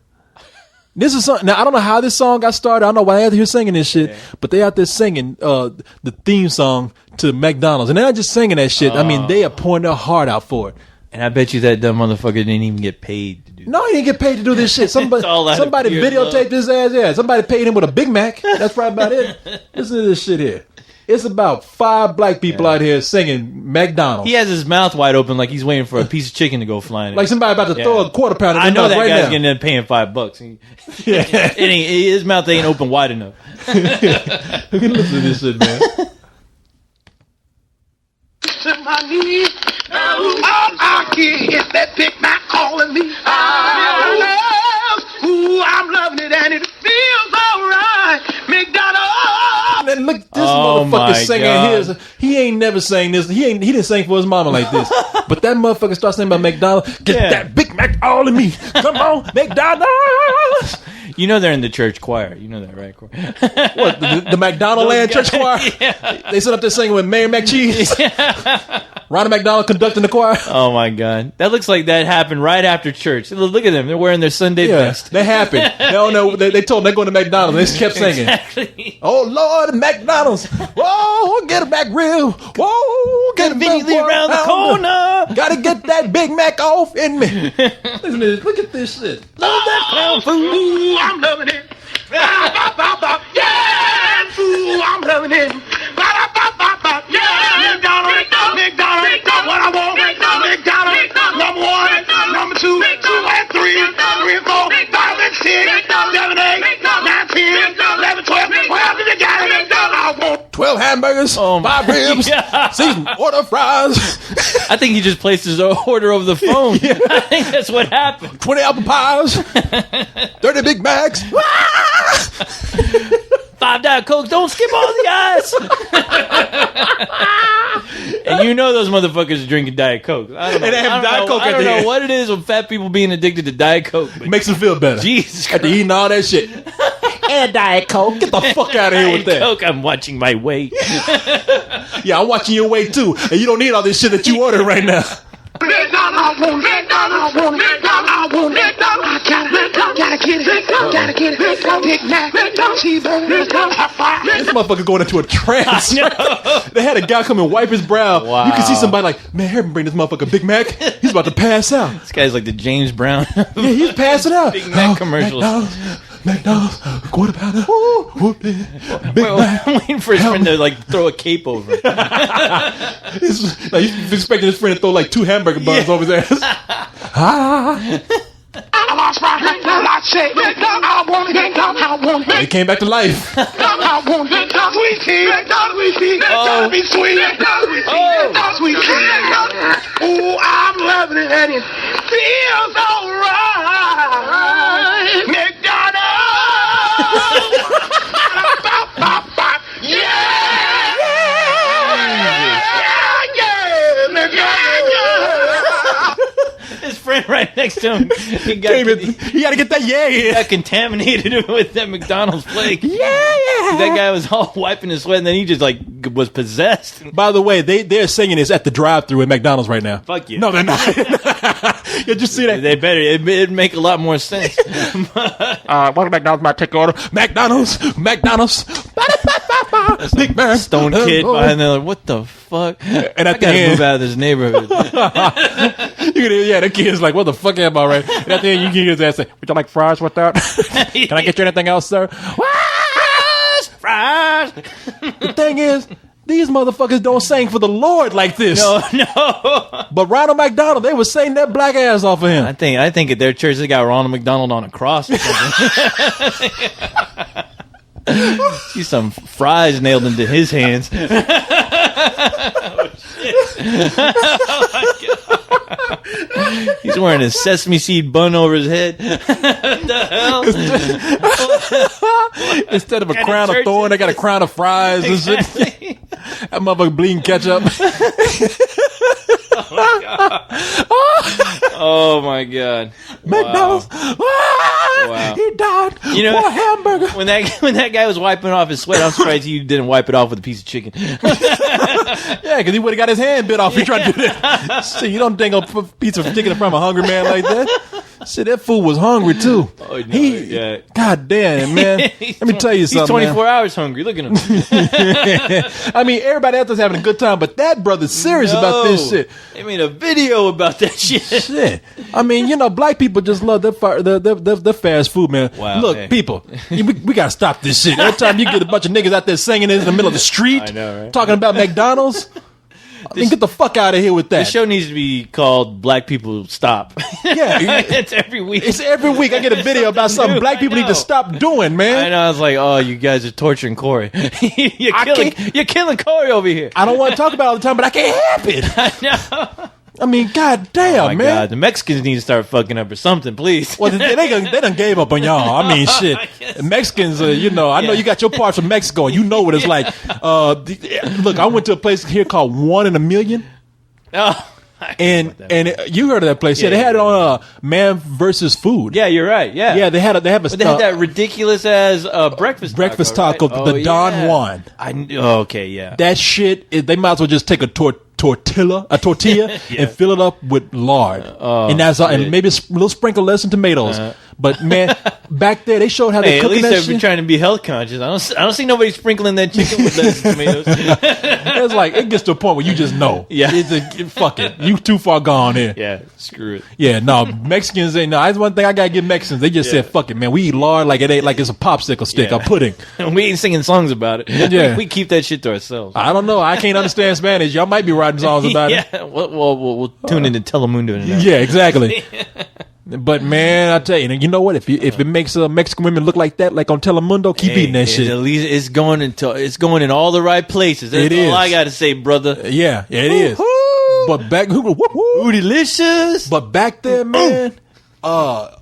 This is something. Now I don't know how this song got started. I don't know why they're out here singing this shit, but they out there singing the theme song to McDonald's, and they're not just singing that shit. I mean, they are pouring their heart out for it. And I bet you that dumb motherfucker didn't even get paid to do. No, he didn't get paid to do this shit. Somebody videotaped his ass. Yeah, somebody paid him with a Big Mac. That's probably about it. Listen to this shit here. It's about 5 black people out here singing McDonald's. He has his mouth wide open like he's waiting for a piece of chicken to go flying. Like somebody about to throw a quarter pounder. I know that right guy's now. getting paying $5. His mouth ain't open wide enough. Listen to this shit, man. To my knees. All I hear is that Big Mac calling me. Ooh, I'm loving it and it feels alright. McDonald's. And look, this motherfucker singing his. He ain't never sang this. He didn't sing for his mama like this. But that motherfucker starts singing about McDonald's. Get that Big Mac all in me. Come on, McDonald's. You know they're in the church choir. You know that, right? What, the McDonald Land Church Choir? Yeah. They sit up there singing with Mary McCheese. Ronald McDonald conducting the choir. Oh my God, that looks like that happened right after church. Look at them; they're wearing their Sunday best. That happened. They don't know. They told them they're going to McDonald's. They just kept singing. Exactly. Oh Lord, McDonald's! Whoa, get a back grill! Whoa, get conveniently around the corner. Gotta get that Big Mac off in me. Listen to this. Look at this shit. Love that clown food. Ooh, I'm loving it. Yeah, ooh, I'm loving it. Yeah, McDonald's, what I want. McDonald's, number 1, number 2, 2 and 3, 3 and 4, 5 and 6, 7, 8, 9, 10, 11, 12. Well, you got it. I want 12 half burgers, 5 ribs, seasoned order fries. I think he just placed his order over the phone. Yeah. I think that's what happened. 20 apple pies, 30 Big Macs. 5 Diet Coke. Don't skip all the ice. And you know those motherfuckers are drinking Diet Coke. I don't know. And they have Diet Coke at the end. I don't know what it is with fat people being addicted to Diet Coke. It makes them feel better. Jesus Christ. After eating all that shit. And Diet Coke. Get the fuck out of here with that. Coke, I'm watching my weight. Yeah, I'm watching your weight too. And you don't need all this shit that you order right now. This motherfucker going into a trance. They had a guy come and wipe his brow. Wow. You can see somebody like, man, here, bring this motherfucker Big Mac. He's about to pass out. This guy's like the James Brown. Yeah, he's passing out. Big Mac commercials. McDonald's, quarter pounder, Big Mac. I'm waiting for his friend to like throw a cape over him. He's expecting his friend to throw like 2 hamburger buns over his ass. He came back to life. Oh, I'm loving it, and it feels alright. McDonald's. His friend right next to him, he got to get that got contaminated with that McDonald's flake. That guy was all wiping his sweat, and then he just like was possessed. By the way, they're singing this at the drive-thru at McDonald's right now. Fuck you. No, they're not. Did you see that? They better. It'd make a lot more sense. What McDonald's might take your order? McDonald's. Big Mac. Stone kid behind there, like, what the fuck? And at I gotta move out of this neighborhood. The kid's like, what the fuck am I, right? And at the end, you can hear his ass say, would you like fries with that? Can I get you anything else, sir? Fries. The thing is, these motherfuckers don't sing for the Lord like this. No. But Ronald McDonald, they were saying that black ass off of him. I think at their church they got Ronald McDonald on a cross or something. See some fries nailed into his hands. Oh, shit. Oh, my God. He's wearing a sesame seed bun over his head. What the hell? Instead of a crown of thorn, they got a crown of fries and shit. That motherfucker bleeding ketchup. Oh my God! McDonald's. Wow. He died. You know, for a hamburger. When that guy was wiping off his sweat, I'm surprised he didn't wipe it off with a piece of chicken. Yeah, because he would have got his hand bit off. He tried to do that. So you don't think a piece of chicken from a hungry man like that. Shit, that fool was hungry too. Oh, no, God damn, man. Let me tell you something. He's 24 hours hungry. Look at him. I mean, everybody else is having a good time, but that brother's serious about this shit. They made a video about that shit. Shit. I mean, black people just love the fast food, man. Wow, look, people, we gotta stop this shit. Every time you get a bunch of niggas out there singing in the middle of the street, I know, right? Talking about McDonald's. I mean, get the fuck out of here with that. The show needs to be called Black People Stop. Yeah. It's every week. It's every week I get a video about something black people need to stop doing, man. I know. I was like, oh, you guys are torturing Corey. You're killing Corey over here. I don't want to talk about it all the time, but I can't help it. I know. I mean, goddamn, man. God. The Mexicans need to start fucking up or something, please. Well, they done gave up on y'all. I mean, shit. Mexicans, I know you got your parts from Mexico, and you know what it's like. Look, I went to a place here called 1 in a Million. Oh. And you heard of that place? Yeah, they had it on Man versus Food. Yeah, you're right. Yeah, they had that ridiculous as breakfast taco, right? the Don Juan. Okay, yeah. That shit, they might as well just take a tortilla and fill it up with lard, and that's all, and maybe a little sprinkle less and tomatoes. But man, back there they showed how they cooking that shit. At least they're trying to be health conscious. I don't see nobody sprinkling that chicken with lettuce and tomatoes. It's like it gets to a point where you just know. Yeah, fuck it, you too far gone here. Yeah, screw it. Yeah, no, Mexicans ain't. No, that's one thing I gotta give Mexicans. They just said, "Fuck it, man. We eat lard like it ain't like it's a popsicle stick or pudding." And we ain't singing songs about it. Yeah, we keep that shit to ourselves. I don't know. I can't understand Spanish. Y'all might be writing songs about it. Yeah, we'll tune into Telemundo tonight. Yeah, exactly. But man, I tell you, and you know what? If it makes Mexican women look like that, like on Telemundo, keep eating that shit. At least it's going in all the right places. That's all I got to say, brother. Yeah, it is. But back, delicious. But back there, man,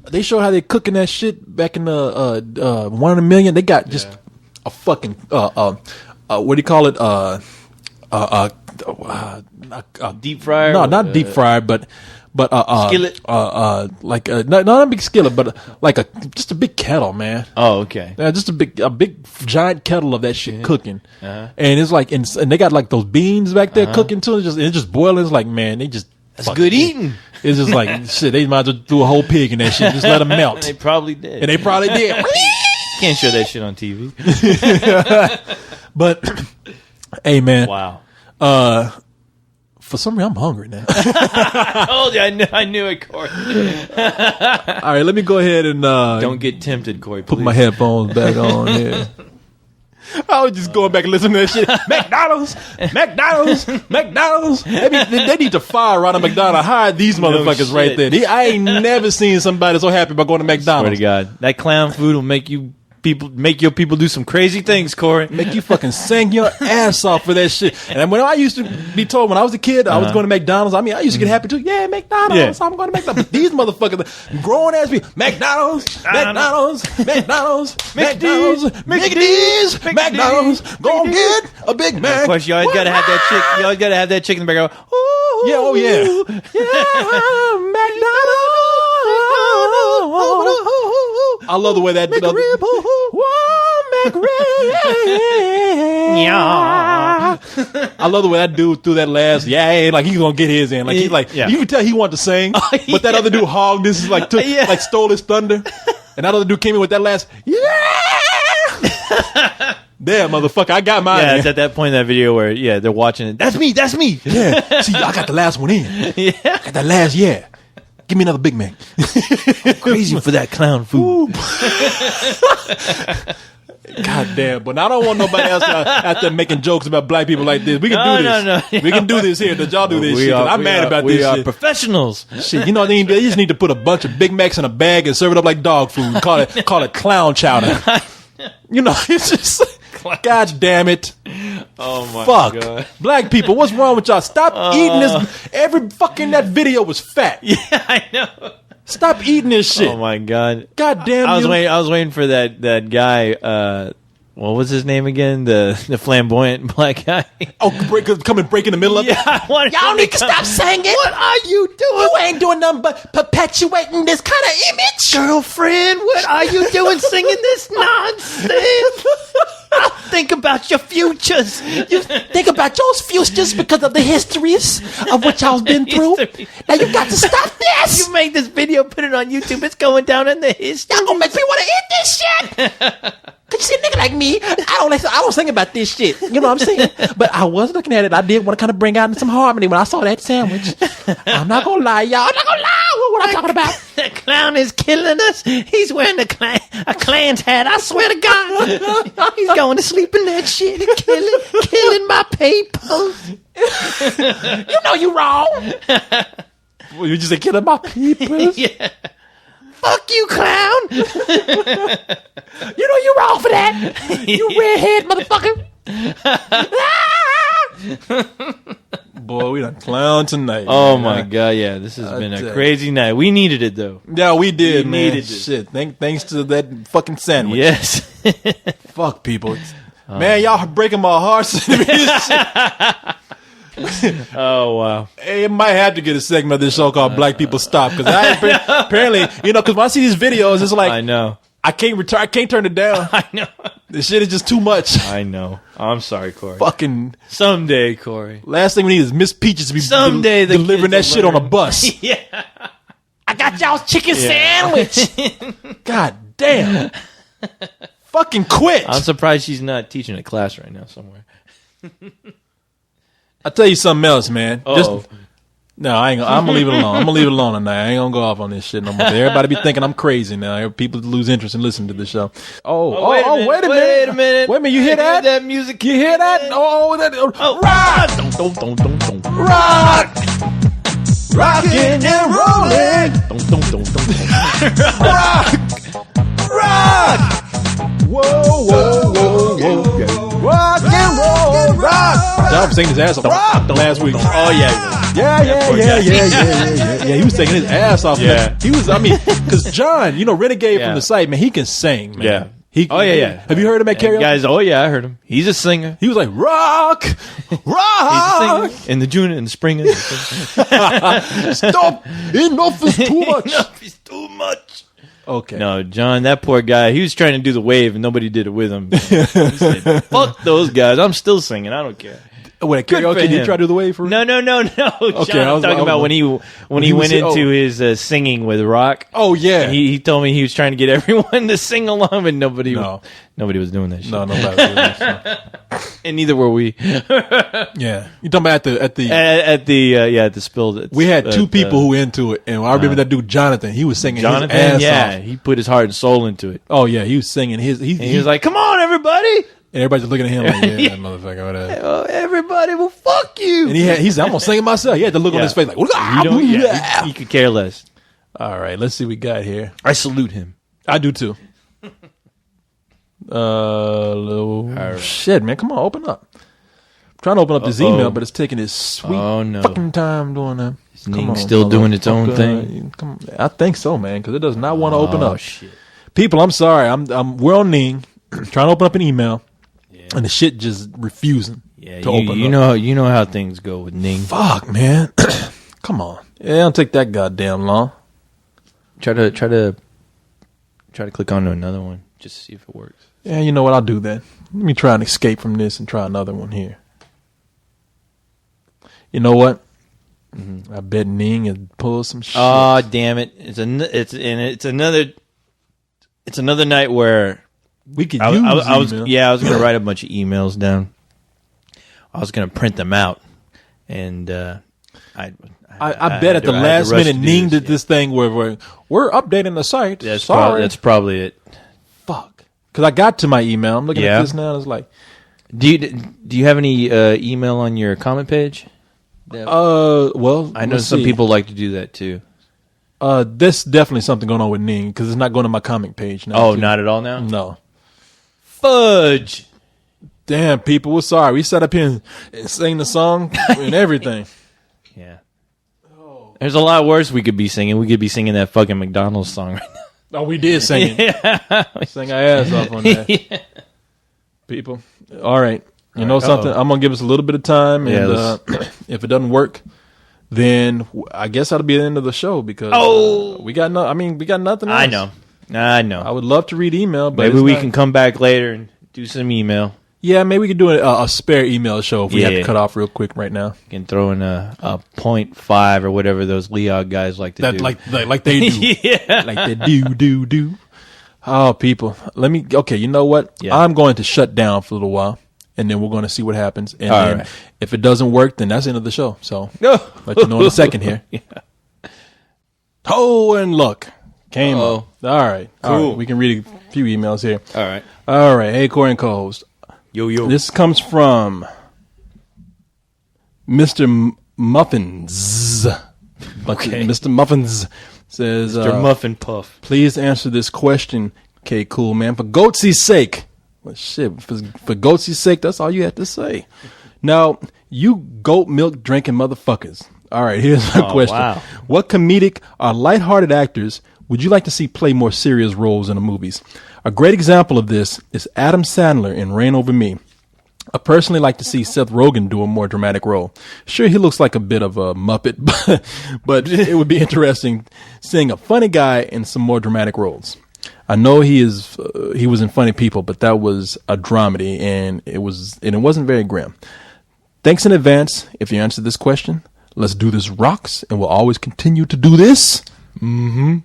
they show how they cooking that shit back in the 1 in a Million. They got just a fucking what do you call it? Deep fryer? No, not deep fryer, but skillet. Like not a big skillet, but like just a big kettle, man. Oh, okay. Yeah, just a big giant kettle of that shit cooking, and it's like and they got like those beans back there cooking too. It's just boiling. It's like, man, they just that's good eating. It's just like shit. They might as well do a whole pig in that shit. Just let them melt. They probably did. And they probably did. Can't show that shit on TV. But hey, man. Wow. For some reason, I'm hungry now. I told you, I knew it, Corey. All right, let me go ahead and don't get tempted, Corey. Put my headphones back on here. I was just going back and listening to that shit. McDonald's. They need to fire Ronald McDonald. Hire these motherfuckers right there. I ain't never seen somebody so happy about going to McDonald's. Swear to God, that clown food will make your people do some crazy things, Corey. Make you fucking sing your ass off for that shit. And when I used to be told when I was a kid I was going to McDonald's, I mean, I used to get happy too. Yeah, McDonald's. Yeah. I'm going to McDonald's. But these motherfuckers, grown ass people, McDonald's, go and get a Big Mac. Of course, you always got to have that chick. You always got to have that chick in the background. Ooh, yeah, oh yeah, McDonald's. I love the way that McRib. I love the way that dude threw that last like he's gonna get his in. Like he's like you can tell he wanted to sing, but that other dude hogged this is like like stole his thunder, and that other dude came in with that last Damn, motherfucker, I got mine. Yeah, it's at that point in that video where they're watching it. That's me. Yeah, see, I got the last one in. Yeah, I got that last. Yeah. Give me another Big Mac. Crazy for that clown food. God damn. But I don't want nobody else out there making jokes about black people like this. We can do this. No. We can do this here. Y'all do this shit. I'm mad about this shit. We are professionals. Shit, you know, they just need to put a bunch of Big Macs in a bag and serve it up like dog food. Call it clown chowder. You know, it's just... God damn it. Oh my God. Black people, what's wrong with y'all? Stop eating this. Every fucking that video was fat. Yeah, I know. Stop eating this shit. Oh my God. God damn I was waiting for that guy, what was his name again? The flamboyant black guy. Oh, come and break in the middle of it? Y'all need to stop saying it. What are you doing? You ain't doing nothing but perpetuating this kind of image. Girlfriend, what are you doing singing this nonsense? Think about your futures. You think about y'all's futures because of the histories of what y'all's been through. Now you got to stop this. You made this video, put it on YouTube. It's going down in the history. Y'all gonna make me want to eat this shit. Cause you see a nigga like me, I don't sing about this shit. You know what I'm saying? But I was looking at it. I did want to kind of bring out some harmony when I saw that sandwich. I'm not gonna lie, y'all. I'm not gonna lie. What I'm talking about? The clown is killing us. He's wearing a Klan's hat. I swear to God, he's going to sleep in that shit and killing my people. You know you wrong. Well, you just say killing my people. Yeah. Fuck you, clown. You know you wrong for that. You redhead motherfucker. Boy, we done clown tonight. Oh my God, yeah, this has been a crazy night. We needed it though. Yeah, we did, man. Needed it. Shit, thanks to that fucking sandwich. Yes. Fuck people. Man, y'all breaking my heart. Oh wow! Hey, it might have to get a segment of this show called "Black People Stop" because apparently, because when I see these videos, it's like I know I can't turn it down. I know this shit is just too much. I know. I'm sorry, Corey. Fucking someday, Corey. Last thing we need is Miss Peaches to be someday delivering that shit on a bus. Yeah, I got y'all's chicken sandwich. God damn! Fucking quit! I'm surprised she's not teaching a class right now somewhere. I'll tell you something else, man. Oh. No, I'm gonna leave it alone. I'm gonna leave it alone tonight. I ain't gonna go off on this shit no more. Everybody be thinking I'm crazy now. People lose interest in listening to the show. Wait a minute. Wait a minute. You hear that? That music. You hear that? Rock! Rock! Rocking and rolling. Rock. Whoa, whoa, whoa, whoa. Rock and roll, rock. John singing his ass off last week. Oh, yeah. Yeah, he was singing his ass off. Yeah. He was, I mean, because John, Renegade from the site, man, he can sing, man. Yeah. Yeah. Have you heard him at karaoke? Guys, I heard him. He's a singer. He was like, rock. He's a singer. In the spring. Stop. Enough is too much. Enough is too much. Okay. No, John, that poor guy, he was trying to do the wave and nobody did it with him. He said, fuck those guys. I'm still singing. I don't care. When at karaoke, did you try to do the wave for him? No. Okay, John, I'm talking about when he went into his singing with rock. Oh, yeah. He told me he was trying to get everyone to sing along, but nobody was doing that shit. No, nobody was doing that shit. And neither were we. Yeah. You talking about at the Spill. We had two people who were into it, and I remember that dude Jonathan. He was singing his ass off. He put his heart and soul into it. Oh yeah, he was singing his. He was like, "Come on, everybody!" And everybody's just looking at him like, "Yeah, motherfucker, whatever." Oh, everybody, well, fuck you. And he's I'm gonna sing it myself. He had the look on his face like, he could care less. All right, let's see what we got here. I salute him. I do too. Shit, man, come on, open up. I'm trying to open up this email, but it's taking its sweet fucking time doing that. Is Ning still doing its own thing? Come on. I think so, man, because it does not want to open up. Shit. People, I'm sorry. We're on Ning trying to open up an email, and the shit just refusing to open up. You know how things go with Ning. Fuck, man. Come on. Yeah, don't take that goddamn long. Try to click onto another one just to see if it works. Yeah, you know what? I'll do that. Let me try and escape from this and try another one here. You know what? Mm-hmm. I bet Ning has pulled some shit. Oh, damn it! It's another night where we could use email. I was going to write a bunch of emails down. I was going to print them out, and I bet at the last minute Ning did this thing where we're updating the site. That's probably it. Fuck. Because I got to my email. I'm looking at this now. And it's like, do you have any email on your comment page? Well, I know some people like to do that too. There's definitely something going on with Ning because it's not going to my comic page now. Oh, not at all now? No. Fudge. Damn, people, we're sorry. We sat up here and sang the song and everything. Yeah. There's a lot worse we could be singing. We could be singing that fucking McDonald's song right now. Oh, we did sing it. We sang our ass off on that. Yeah. People. All right. You know something? I'm going to give us a little bit of time. And if it doesn't work, then I guess that'll be the end of the show because we got nothing else. I know. I would love to read email, but maybe we can come back later and do some email. Yeah, maybe we could do a spare email show if we have to cut off real quick right now. You can throw in a 0.5 or whatever those Leog guys like to do. Like they do. Yeah. Like they do. Oh, people. Okay, you know what? Yeah. I'm going to shut down for a little while, and then we're going to see what happens. And then if it doesn't work, then that's the end of the show. So let you know in a second here. Yeah. And look. Came up. All right. Cool. All right. We can read a few emails here. All right. Hey, Corey and co-host. Yo. This comes from Mr. Muffins. Okay. Mr. Muffins says, Mr. Muffin Puff. Please answer this question, K Cool Man, for Goatsy's sake. Well, shit, for Goatsy's sake, that's all you have to say. Now, you goat milk drinking motherfuckers. All right, here's my question. Wow. What comedic or lighthearted actors would you like to see play more serious roles in the movies? A great example of this is Adam Sandler in Reign Over Me. I personally like to see Seth Rogen do a more dramatic role. Sure, he looks like a bit of a Muppet, but it would be interesting seeing a funny guy in some more dramatic roles. I know he was in Funny People, but that was a dramedy, and it wasn't very grim. Thanks in advance if you answer this question. Let's do this rocks, and we'll always continue to do this. Mm-hmm.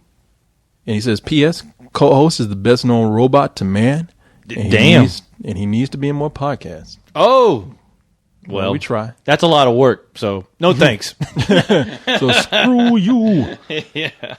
And he says, P.S. Co-host is the best known robot to man. Damn. And he needs to be in more podcasts. Oh. Well, we try. That's a lot of work, so no thanks. So screw you. Yeah.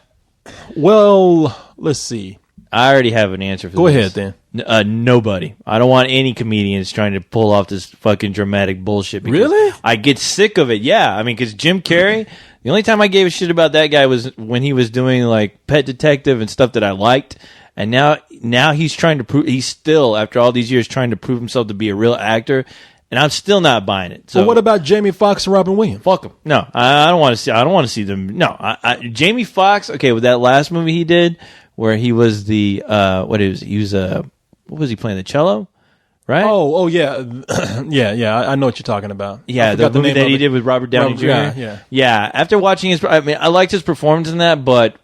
Well, let's see. I already have an answer for this. Go ahead, then. Nobody. I don't want any comedians trying to pull off this fucking dramatic bullshit. Really? I get sick of it. Yeah, I mean, because Jim Carrey, the only time I gave a shit about that guy was when he was doing like Pet Detective and stuff that I liked. And now he's trying to prove, he's still, after all these years, trying to prove himself to be a real actor. And I'm still not buying it. So well, what about Jamie Foxx and Robin Williams? Fuck them. No, I don't want to see. I don't want to see them. No, Jamie Foxx. Okay, with that last movie he did, where he was the what was he playing, the cello, right? Oh yeah, yeah. I know what you're talking about. Yeah, the movie that he did with Robert Downey Jr. Yeah. After watching his, I mean, I liked his performance in that, but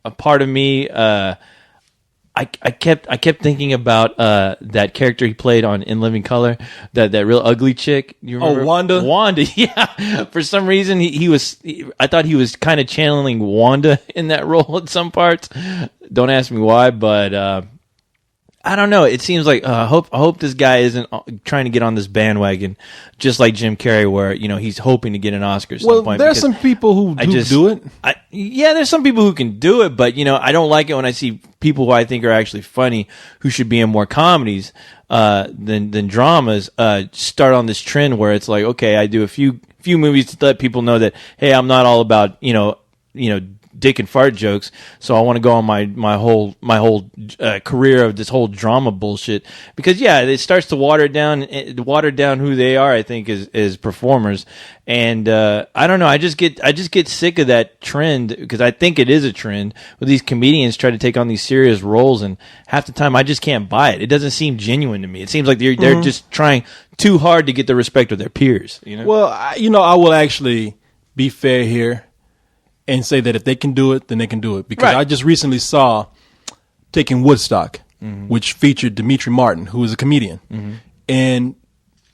a part of me, I kept thinking about that character he played on In Living Color, that real ugly chick. You remember? Oh, Wanda. Wanda, yeah. For some reason, I thought he was kind of channeling Wanda in that role at some parts. Don't ask me why, but I don't know. It seems like I hope this guy isn't trying to get on this bandwagon, just like Jim Carrey, where he's hoping to get an Oscar at some point. There's some people who do it. Yeah, there's some people who can do it, but I don't like it when I see people who I think are actually funny, who should be in more comedies than dramas, start on this trend where it's like, okay, I do a few movies to let people know that, hey, I'm not all about dick and fart jokes, so I want to go on my whole career of this whole drama bullshit, because it starts to water down who they are, I think, as performers. And I don't know, I just get sick of that trend, because I think it is a trend where these comedians try to take on these serious roles, and half the time I just can't buy it. It doesn't seem genuine to me. It seems like they're just trying too hard to get the respect of their peers. Well, I will actually be fair here and say that if they can do it, then they can do it. Because I just recently saw Taking Woodstock, which featured Demetri Martin, who is a comedian. And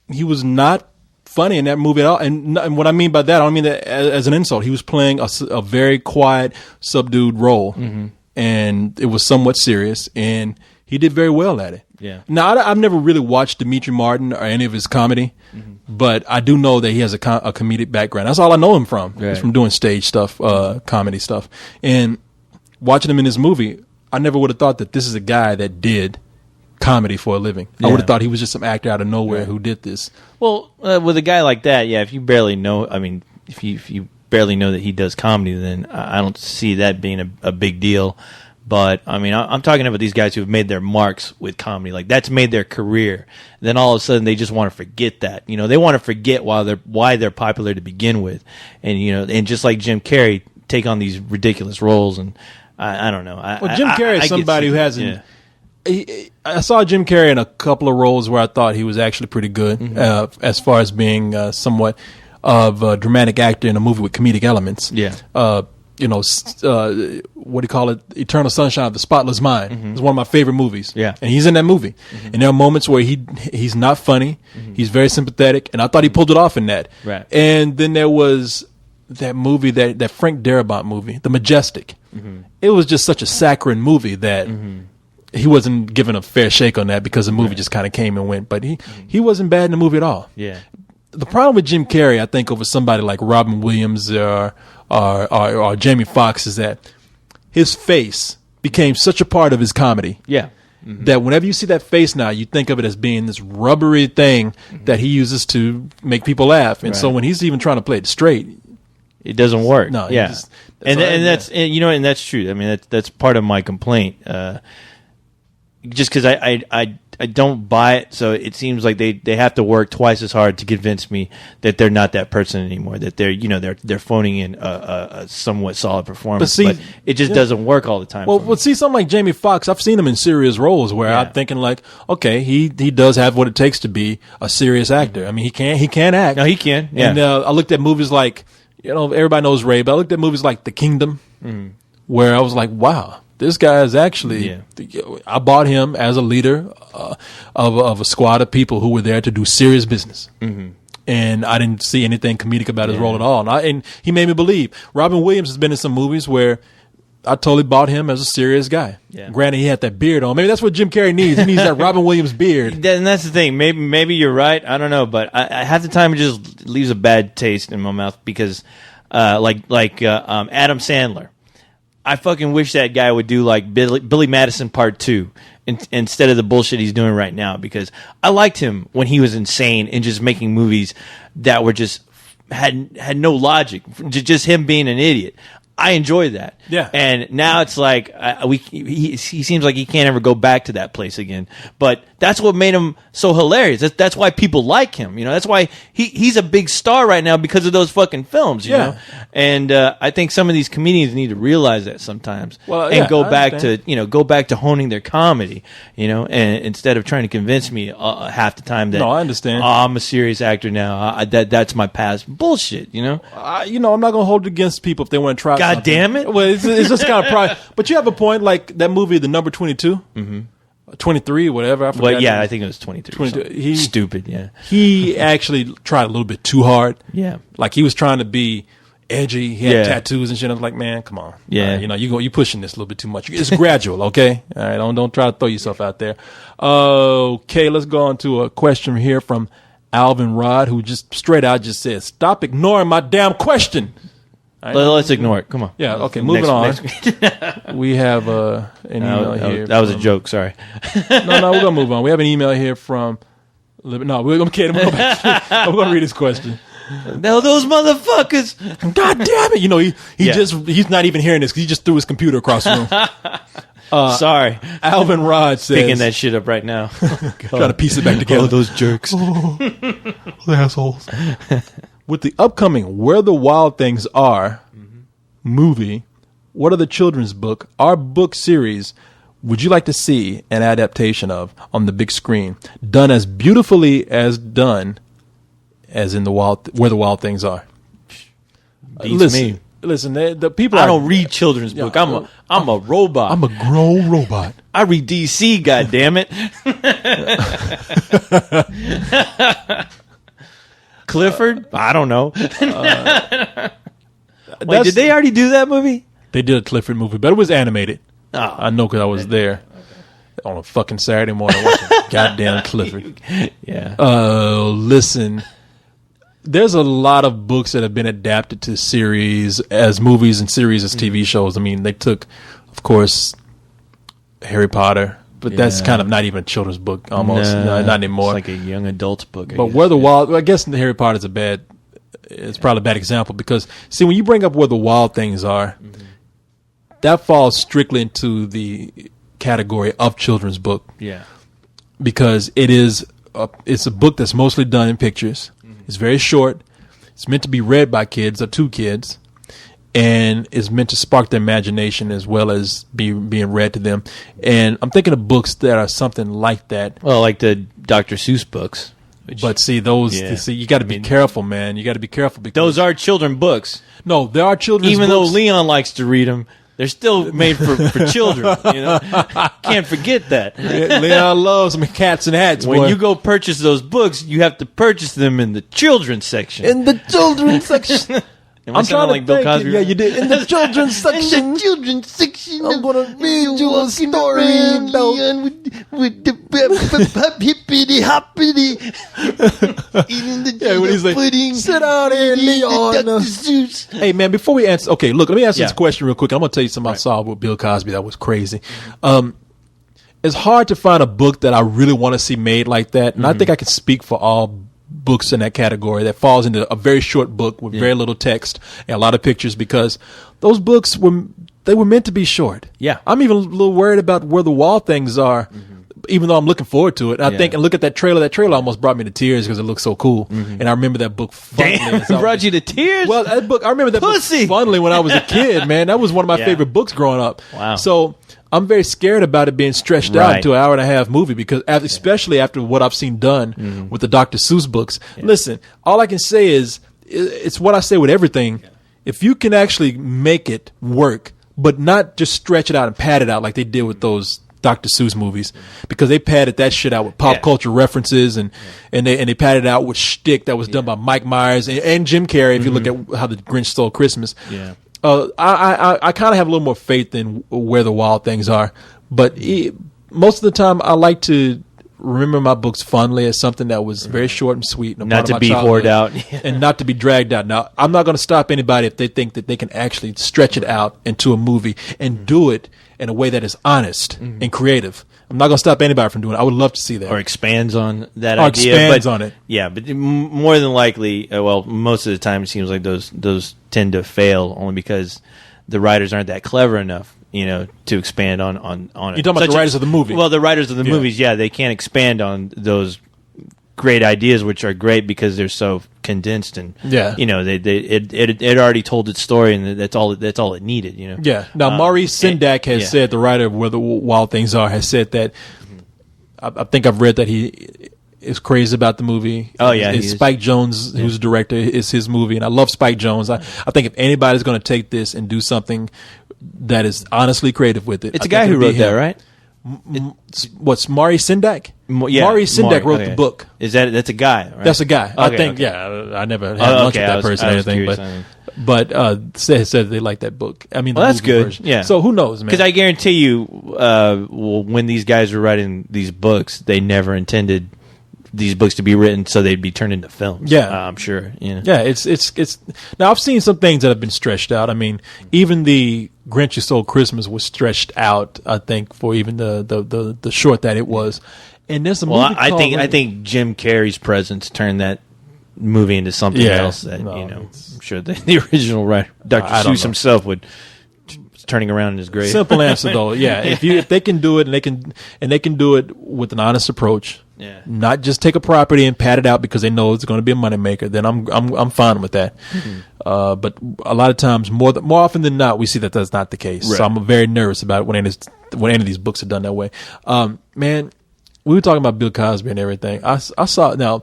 he was not funny in that movie at all. And what I mean by that, I don't mean that as an insult. He was playing a very quiet, subdued role. And it was somewhat serious. And he did very well at it. Yeah. Now, I've never really watched Demetri Martin or any of his comedy, but I do know that he has a comedic background. That's all I know him from. Right. He's from doing stage stuff, comedy stuff. And watching him in this movie, I never would have thought that this is a guy that did comedy for a living. I would have thought he was just some actor out of nowhere who did this. Well, with a guy like that, if you barely know, if you barely know that he does comedy, then I don't see that being a big deal. But, I'm talking about these guys who have made their marks with comedy. Like, that's made their career. Then all of a sudden, they just want to forget that. They want to forget why they're popular to begin with. And, and just like Jim Carrey, take on these ridiculous roles. And I don't know. Jim Carrey is somebody who hasn't... I saw Jim Carrey in a couple of roles where I thought he was actually pretty good, as far as being somewhat of a dramatic actor in a movie with comedic elements. Yeah. What do you call it? Eternal Sunshine of the Spotless Mind. It's one of my favorite movies. Yeah. And he's in that movie. And there are moments where he's not funny. He's very sympathetic. And I thought he pulled it off in that. Right. And then there was that movie, that Frank Darabont movie, The Majestic. It was just such a saccharine movie that he wasn't given a fair shake on that, because the movie just kind of came and went. But he wasn't bad in the movie at all. Yeah. The problem with Jim Carrey, I think, over somebody like Robin Williams or Jamie Foxx, is that his face became such a part of his comedy. Yeah. That whenever you see that face now, you think of it as being this rubbery thing that he uses to make people laugh. And so when he's even trying to play it straight, it doesn't work. No. Yeah. That's true. I mean, that's part of my complaint. Just because I don't buy it, so it seems like they have to work twice as hard to convince me that they're not that person anymore. That they're phoning in a somewhat solid performance, but it just doesn't work all the time. Well, see, something like Jamie Foxx, I've seen him in serious roles where I'm thinking like, okay, he does have what it takes to be a serious actor. I mean, he can act. No, he can. Yeah. And I looked at movies like, everybody knows Ray, but I looked at movies like The Kingdom, where I was like, wow. This guy is actually, I bought him as a leader of a squad of people who were there to do serious business. And I didn't see anything comedic about his role at all. And he made me believe. Robin Williams has been in some movies where I totally bought him as a serious guy. Yeah. Granted, he had that beard on. Maybe that's what Jim Carrey needs. He needs that Robin Williams beard. And that's the thing. Maybe you're right. I don't know. But I half the time it just leaves a bad taste in my mouth, because like Adam Sandler. I fucking wish that guy would do like Billy Madison Part 2 instead of the bullshit he's doing right now, because I liked him when he was insane and just making movies that were just had no logic, just him being an idiot. I enjoy that. Yeah. And now it's like he seems like he can't ever go back to that place again. But that's what made him so hilarious. That's why people like him. You know, that's why he's a big star right now, because of those fucking films. You know. And I think some of these comedians need to realize that sometimes, and go back to honing their comedy. You know, and instead of trying to convince me half the time that I understand. I'm a serious actor now. That's my past. Bullshit. You know. I'm not gonna hold it against people if they want to try. God damn it! Well, it's just kind of pride. But you have a point, like that movie, The Number 22, 23, whatever. I forgot. Well, yeah, I think it was 23. 22. Stupid. Yeah, he actually tried a little bit too hard. Yeah, like he was trying to be edgy. He had tattoos and shit. I was like, man, come on. Yeah, you pushing this a little bit too much. It's gradual, okay? All right, don't try to throw yourself out there. Okay, let's go on to a question here from Alvin Rod, who just straight out just says, "Stop ignoring my damn question." Let's ignore it. Come on. Yeah, okay, moving on. We have an email here. That was a joke, sorry. No, we're going to move on. We have an email here from... No, I'm kidding. I'm going to read his question. Now those motherfuckers. God damn it. He's not even hearing this because he just threw his computer across the room. Sorry. Alvin Rod says... Picking that shit up right now. Trying to piece it back together. Oh, those jerks. The assholes. With the upcoming Where the Wild Things Are movie, what other children's book or book series would you like to see an adaptation of on the big screen, done as beautifully as done as in Where the Wild Things Are? Listen, the people. I don't read children's book. I'm a robot. I'm a grown robot. I read DC. God damn it. Clifford? I don't know. Wait, did they already do that movie? They did a Clifford movie, but it was animated. Oh, I know because I was there on a fucking Saturday morning watching goddamn Clifford. Yeah. Listen, there's a lot of books that have been adapted to series as movies and series as TV shows. I mean, they took, of course, Harry Potter. But that's kind of not even a children's book, almost. No, not anymore. It's like a young adult's book. But Where the Wild... I guess Harry Potter is it's probably a bad example because, see, when you bring up Where the Wild Things Are, that falls strictly into the category of children's book. Yeah. Because it's a book that's mostly done in pictures. It's very short. It's meant to be read by kids or to kids. And is meant to spark their imagination as well as being read to them. And I'm thinking of books that are something like that. Well, like the Dr. Seuss books. But see, you got to be careful, man. You got to be careful because those are children books. No, there are children's books. Even though Leon likes to read them, they're still made for children. You know, can't forget that. Leon loves some cats and hats. When you go purchase those books, you have to purchase them in the children's section. In the children's section. I'm trying to like Bill Cosby. Yeah, you did. In the children's section. In the children's section. I'm going to read you a story with the hippity hoppity. Eating the when he's like, pudding. Sit down here, Leon. Hey, man, before we answer, okay, look, let me answer this question real quick. I'm going to tell you something I saw with Bill Cosby that was crazy. It's hard to find a book that I really want to see made like that. And I think I can speak for all books in that category that falls into a very short book with very little text and a lot of pictures, because those books were meant to be short. Yeah. I'm even a little worried about Where the Wild Things Are, even though I'm looking forward to it. I think, and look at that trailer. That trailer almost brought me to tears because it looks so cool. And I remember that book fondly. Damn, it brought you to tears? Well, that book, I remember that book fondly when I was a kid, man. That was one of my favorite books growing up. Wow. So I'm very scared about it being stretched out into an hour and a half movie because especially after what I've seen done with the Dr. Seuss books. Listen, all I can say is it's what I say with everything. If you can actually make it work, but not just stretch it out and pad it out like they did with those Dr. Seuss movies, because they padded that shit out with pop culture references and they padded it out with shtick that was done by Mike Myers and Jim Carrey. If you look at how The Grinch Stole Christmas, I kind of have a little more faith in Where the Wild Things Are, but most of the time I like to remember my books fondly as something that was very short and sweet. Not to be poured out. And not to be dragged out. Now, I'm not going to stop anybody if they think that they can actually stretch it out into a movie and do it in a way that is honest and creative. I'm not going to stop anybody from doing it. I would love to see that. Or expands on that or idea. Expands on it. Yeah, but more than likely, most of the time it seems like those tend to fail only because the writers aren't that clever enough, to expand on it. You're talking about the writers of the movie. Well, the writers of the movies, they can't expand on those great ideas, which are great because they're so condensed and it already told its story, and that's all it needed. Yeah. Now Maurice Sendak has said, the writer of Where the Wild Things Are, has said that. I think I've read that he is crazy about the movie. Oh yeah, it's Spike Jonze, who's the director. It's his movie, and I love Spike Jonze. I think if anybody's going to take this and do something that is honestly creative with it, it's a guy who wrote that, right? What's Maurice Sendak? Maurice Sendak wrote the book. That's a guy? Right? That's a guy. Okay, I think. Yeah, I never had lunch with that person or anything, but said they like that book. I mean, that's good. Version. Yeah. So who knows, man? Because I guarantee you, when these guys were writing these books, they never intended these books to be written so they'd be turned into films. Yeah, I'm sure. Yeah, it's. Now I've seen some things that have been stretched out. I mean, even the Grinch Who Stole Christmas was stretched out. I think for even the short that it was. And there's a movie. I think Jim Carrey's presence turned that movie into something else that I'm sure the original writer, Dr. Seuss himself, would turning around in his grave. Simple answer though, yeah. If they can do it and they can do it with an honest approach, not just take a property and pat it out because they know it's going to be a moneymaker, then I'm fine with that. Mm-hmm. But a lot of times, more often than not, we see that that's not the case. Right. So I'm very nervous about it when any of these books are done that way. Man, we were talking about Bill Cosby and everything. I saw now.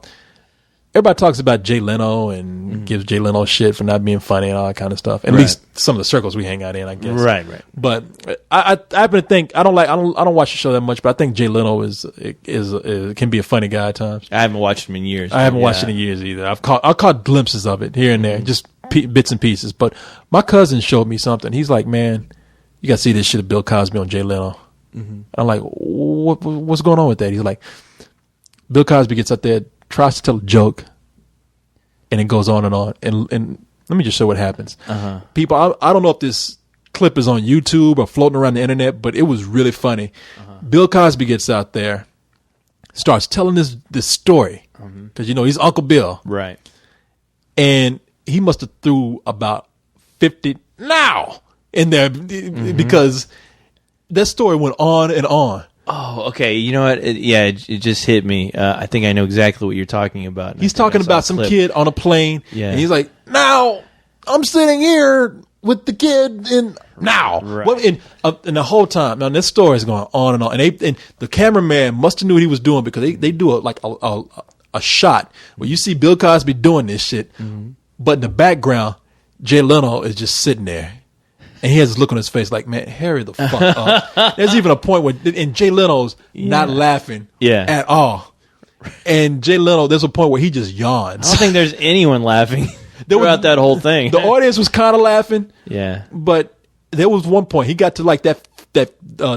Everybody talks about Jay Leno and gives Jay Leno shit for not being funny and all that kind of stuff. At least some of the circles we hang out in, I guess. Right. But I happen to think I don't watch the show that much, but I think Jay Leno can be a funny guy at times. I haven't watched him in years. I haven't watched it in years either. I've caught glimpses of it here and there, just bits and pieces. But my cousin showed me something. He's like, "Man, you got to see this shit of Bill Cosby on Jay Leno." Mm-hmm. I'm like, "What's going on with that?" He's like, "Bill Cosby gets up there, tries to tell a joke, and it goes on and on. And let me just show what happens. Uh-huh. People, I don't know if this clip is on YouTube or floating around the internet, but it was really funny. Uh-huh. Bill Cosby gets out there, starts telling this story, because he's Uncle Bill, right? And he must have threw about 50 now in there because that story went on and on. Oh, okay. You know what? It just hit me. I think I know exactly what you're talking about. He's talking about some kid on a plane, and he's like, "Now I'm sitting here with the kid, and now." Right. And the whole time, now this story is going on and on, and the cameraman must have knew what he was doing because they do a shot where you see Bill Cosby doing this shit, but in the background, Jay Leno is just sitting there. And he has this look on his face like, "Man, hurry the fuck up." There's even a point where, and Jay Leno's not laughing at all. And Jay Leno, there's a point where he just yawns. I don't think there's anyone laughing throughout that whole thing. The audience was kind of laughing. Yeah. But there was one point, he got to like that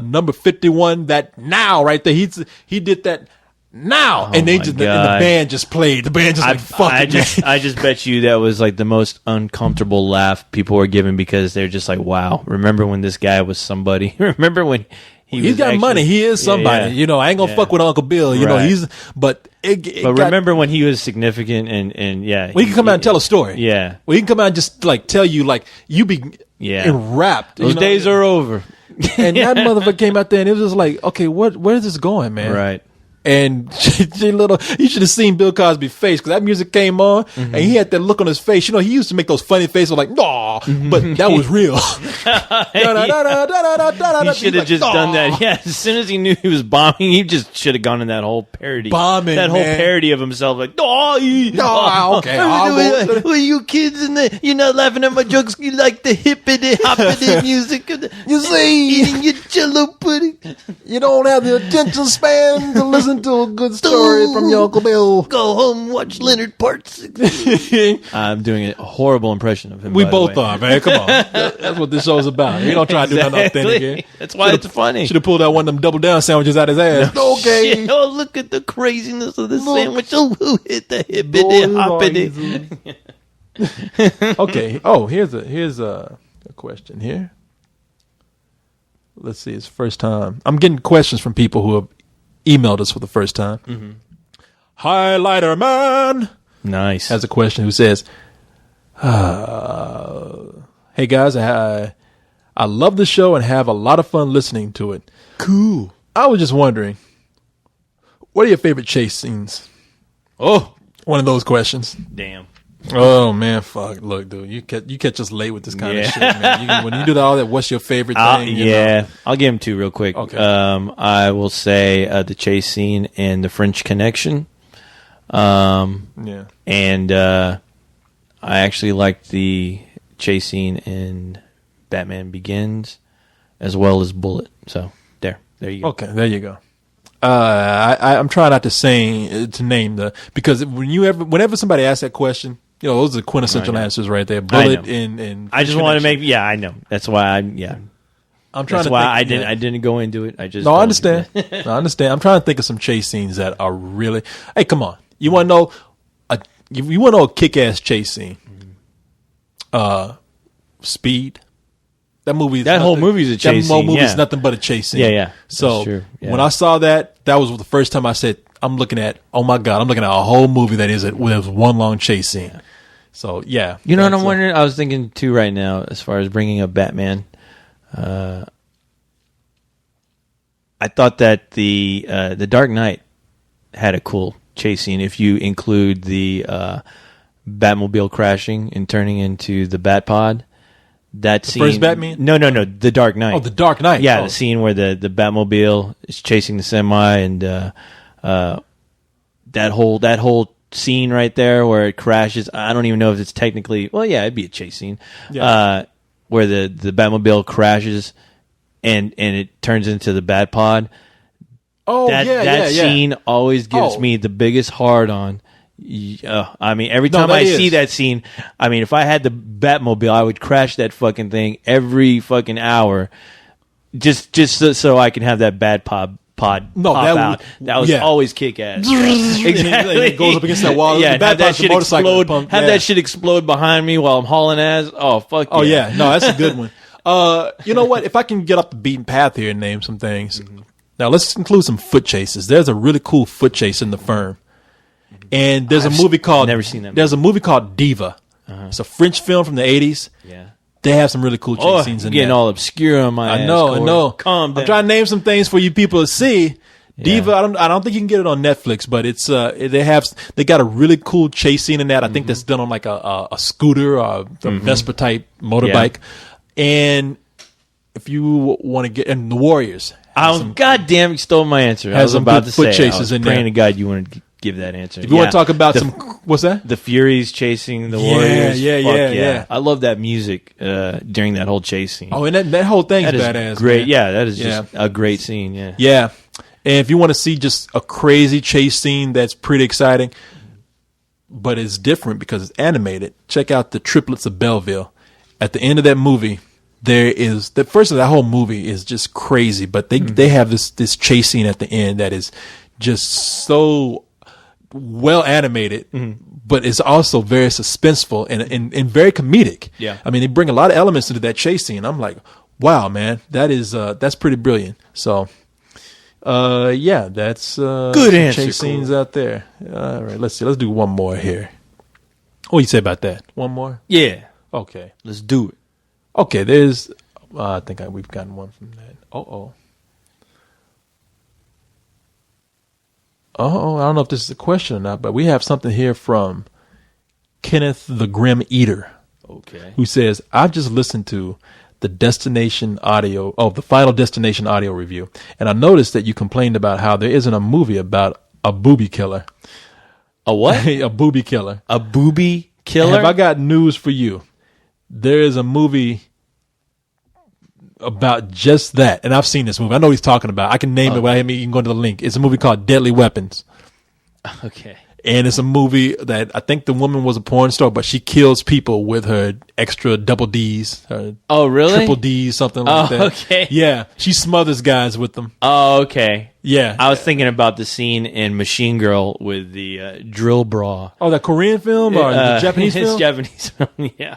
number 51, that now right there. He did that now, and they just and the band just played. The band just fuck it, man. I just bet you that was like the most uncomfortable laugh people were giving because they're just like, "Wow, remember when this guy was somebody? Remember when he's got money? He is somebody. Yeah. I ain't gonna fuck with Uncle Bill. But remember when he was significant and when he can come out and tell a story. Yeah, when he can come out and just like tell you like you be enwrapped. Those days are over. And that motherfucker came out there and it was just like, okay, where is this going, man? Right. And Jay Leno, you should have seen Bill Cosby's face because that music came on and he had that look on his face. He used to make those funny faces like, "Nah," but that was real. He should have just done that. Yeah, as soon as he knew he was bombing, he just should have gone in that whole parody. Bombing, that whole parody of himself, like, okay. Well, you kids you're not laughing at my jokes. You like the hippity hoppity music. You see, eating your Jello pudding. You don't have the attention span to listen listen to a good story from your Uncle Bill. Go home, watch Leonard Part 16. I'm doing a horrible impression of him. We both are, man. Come on. That's what this show's about. You don't try to do nothing authentic here. That's why it's funny. Should have pulled out one of them double down sandwiches out his ass. Okay. Shit. Oh, look at the craziness of this sandwich. Oh, who hit the hippity hoppity? Okay. Oh, here's a question here. Let's see. It's the first time. I'm getting questions from people who have emailed us for the first time. Mm-hmm. Highlighter Man nice has a question who says, "Hey guys, I love the show and have a lot of fun listening to it. Cool. I was just wondering, what are your favorite chase scenes?" Oh, one of those questions. Damn. Oh man, fuck! Look, dude, you catch us late with this kind of shit, man. When you do all that, what's your favorite thing? You know? I'll give him two real quick. Okay. I will say the chase scene in The French Connection. And I actually liked the chase scene in Batman Begins, as well as Bullet. So there you go. Okay, there you go. I'm trying not to name because whenever somebody asks that question, you know, those are quintessential answers right there. Bullet and I just want to make. Yeah, I know. That's why I'm trying. That's why I didn't go into it. I just. No, I understand. I understand. I'm trying to think of some chase scenes that are really. Hey, come on! You want to know? You want to know a kick-ass chase scene? Speed. That whole movie's a chase scene. That whole movie's nothing but a chase scene. Yeah. So true. Yeah. when I saw that was the first time I said, I'm looking at a whole movie that is one long chase scene. Yeah. So yeah. You know what I'm wondering? I was thinking too right now, as far as bringing up Batman. I thought that the Dark Knight had a cool chase scene if you include the Batmobile crashing and turning into the Batpod. That scene, first Batman? No, The Dark Knight. Oh, The Dark Knight. Yeah, the scene where the Batmobile is chasing the semi, and that whole scene right there where it crashes. I don't even know if it's technically. Well, yeah, it'd be a chase scene. Yeah. Where the Batmobile crashes and it turns into the Batpod. Oh, that scene always gives me the biggest hard on. I mean, every time I see that scene, I mean, if I had the Batmobile, I would crash that fucking thing every fucking hour, just so I can have that Batpod pop out. That was always kick ass. Exactly. It goes up against that wall. Yeah, have that shit explode. That shit explode behind me while I'm hauling ass. Oh fuck. Oh yeah, no, that's a good one. You know what? If I can get up the beaten path here and name some things. Mm-hmm. Now let's include some foot chases. There's a really cool foot chase in The Firm. And there's a movie called never seen that movie. There's a movie called Diva. It's a French film from the 80s. Yeah. They have some really cool chase scenes in there. Getting all obscure on my ass. I know. Calm down. I'm trying to name some things for you people to see. Diva, I don't think you can get it on Netflix, but it's they got a really cool chase scene in that. I think that's done on like a scooter or a Vespa type motorbike. Yeah. And if you want to get and the Warriors. God damn, you stole my answer. I was about to say chases I was praying to God you wanted to give that answer. If you want to talk about what's that? The Furies chasing the Warriors. Yeah. I love that music during that whole chase scene. Oh, and that whole thing's badass. Great. Man. Yeah, that is just a great scene. Yeah. Yeah. And if you want to see just a crazy chase scene that's pretty exciting, but it's different because it's animated, check out The Triplets of Belleville. At the end of that movie, there is the first of that whole movie is just crazy, but they have this chase scene at the end that is just so well animated, but it's also very suspenseful and very comedic. Yeah, I mean they bring a lot of elements into that chase scene. I'm like, wow, man, that's pretty brilliant. So, that's good answer. Chase scenes out there. All right, let's see. Let's do one more here. What do you say about that? One more? Yeah. Okay, let's do it. Okay, there's. I think we've gotten one from that. I don't know if this is a question or not, but we have something here from Kenneth the Grim Eater. Okay. Who says, I've just listened to the the Final Destination audio review, and I noticed that you complained about how there isn't a movie about a booby killer. A what? A booby killer. A booby killer? Have I got news for you? There is a movie about just that, and I've seen this movie. I know what he's talking about. I can name it without you can go to the link. It's a movie called Deadly Weapons. Okay. And it's a movie that I think the woman was a porn star, but she kills people with her extra double D's. Oh, really? Triple D's, something like that. Okay. Yeah, she smothers guys with them. Oh, okay. Yeah. I was thinking about the scene in Machine Girl with the drill bra. Oh, that Korean film or the Japanese film? It's Japanese film, yeah.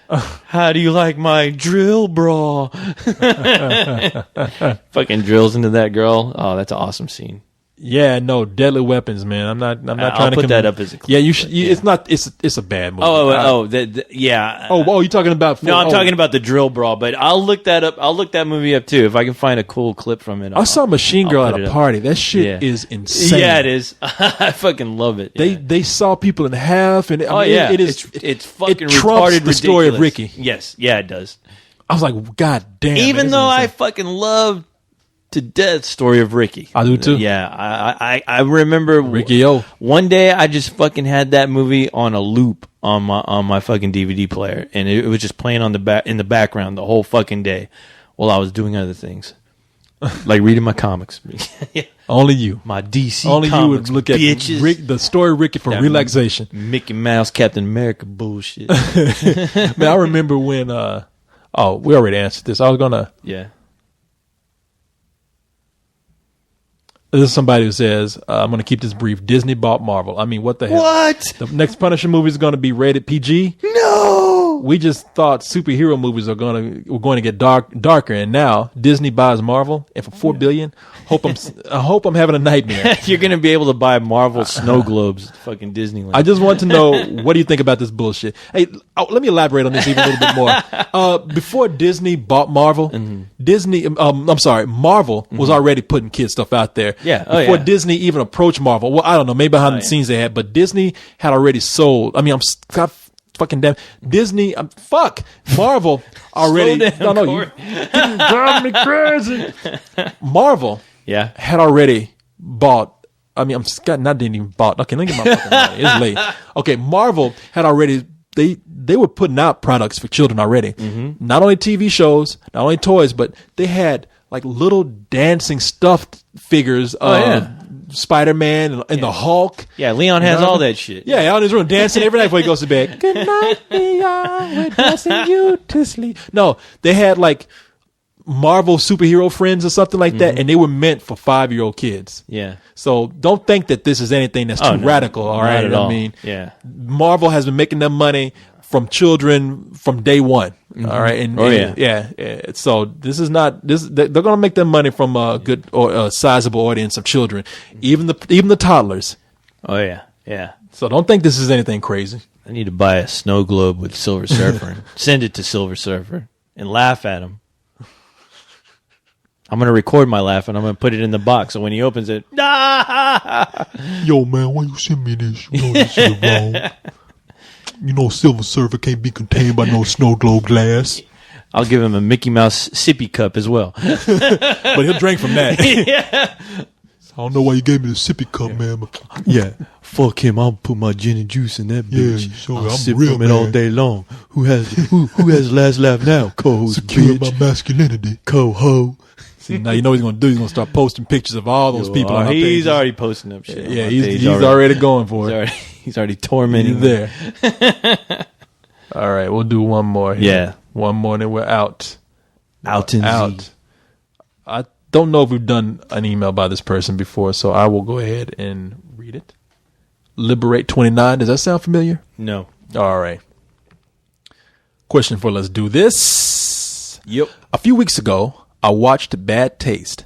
How do you like my drill bra? Fucking drills into that girl. Oh, that's an awesome scene. Yeah, no, Deadly Weapons, man. I'm not trying I'll to put that up as a clip. Yeah, you should. It's not. It's a bad movie. Yeah. Oh, you're talking about? No, I'm talking about the drill bra. But I'll look that up. I'll look that movie up too if I can find a cool clip from it. I saw Machine Girl at a party. That shit is insane. Yeah, it is. I fucking love it. Yeah. They saw people in half, and it is. It's fucking it trumps retarded. The story ridiculous. of Ricky. Yes, yeah, it does. I was like, God damn. Even though I fucking love to death story of Ricky. I do too. Yeah, I remember Ricky O. One day I just fucking had that movie on a loop on my fucking DVD player, and it was just playing on in the background the whole fucking day while I was doing other things, like reading my comics. Yeah. Only you, my DC. Only comics, you would look at the story of Ricky for relaxation. Mickey Mouse, Captain America bullshit. Man, I remember when. We already answered this. I was gonna. Yeah. This is somebody who says, I'm going to keep this brief. Disney bought Marvel. I mean, what the hell? What? The next Punisher movie is going to be rated PG? No! We just thought superhero movies were going to get darker, and now Disney buys Marvel, and for $4 billion, I hope I'm having a nightmare. You're going to be able to buy Marvel snow globes at fucking Disneyland. I just want to know, what do you think about this bullshit? Hey, let me elaborate on this even a little bit more. Before Disney bought Marvel, Marvel was already putting kid stuff out there. Yeah. Before Disney even approached Marvel. Well, I don't know, maybe behind the scenes they had, but Disney had already sold. I mean, fucking damn Disney. Marvel already. Drive me crazy. Marvel. Yeah. Had already bought. I mean, didn't even bought. Okay, let me get my fucking money. It's late. Okay, Marvel had already. They were putting out products for children already. Mm-hmm. Not only TV shows, not only toys, but they had like little dancing stuffed figures. Spider-Man and the Hulk. Yeah, Leon has all that shit. Yeah, out in his room dancing every night before he goes to bed. Good night, Leon. We're dancing you to sleep. No, they had like Marvel superhero friends or something like that, and they were meant for 5-year-old kids. Yeah. So don't think that this is anything that's too radical. All right, at all. I mean, yeah, Marvel has been making them money from children from day one. Mm-hmm. All right, and so this is not this. They're going to make them money from a good or a sizable audience of children, even the toddlers. Oh yeah. So don't think this is anything crazy. I need to buy a snow globe with Silver Surfer and send it to Silver Surfer and laugh at him. I'm going to record my laugh and I'm going to put it in the box. So when he opens it, yo, man, why you send me this? You know this shit wrong. You know Silver Surfer can't be contained by no snow globe glass. I'll give him a Mickey Mouse sippy cup as well. But he'll drink from that. Yeah. I don't know why you gave me the sippy cup, man. But yeah, fuck him. I'll put my gin and juice in that bitch. Yeah, sure, I'll I'm sip real from it man. all day long. Who has the last laugh now? Co-host, securing bitch. my masculinity. Co-ho. See, now you know what he's going to do. He's going to start posting pictures of all those people on our page. He's already posting up shit. Yeah, he's already going for it. He's already tormenting there. All right, we'll do one more here. Yeah. One more and then we're out. Out. I don't know if we've done an email by this person before, so I will go ahead and read it. Liberate 29. Does that sound familiar? No. All right. Question for Let's Do This. Yep. A few weeks ago, I watched Bad Taste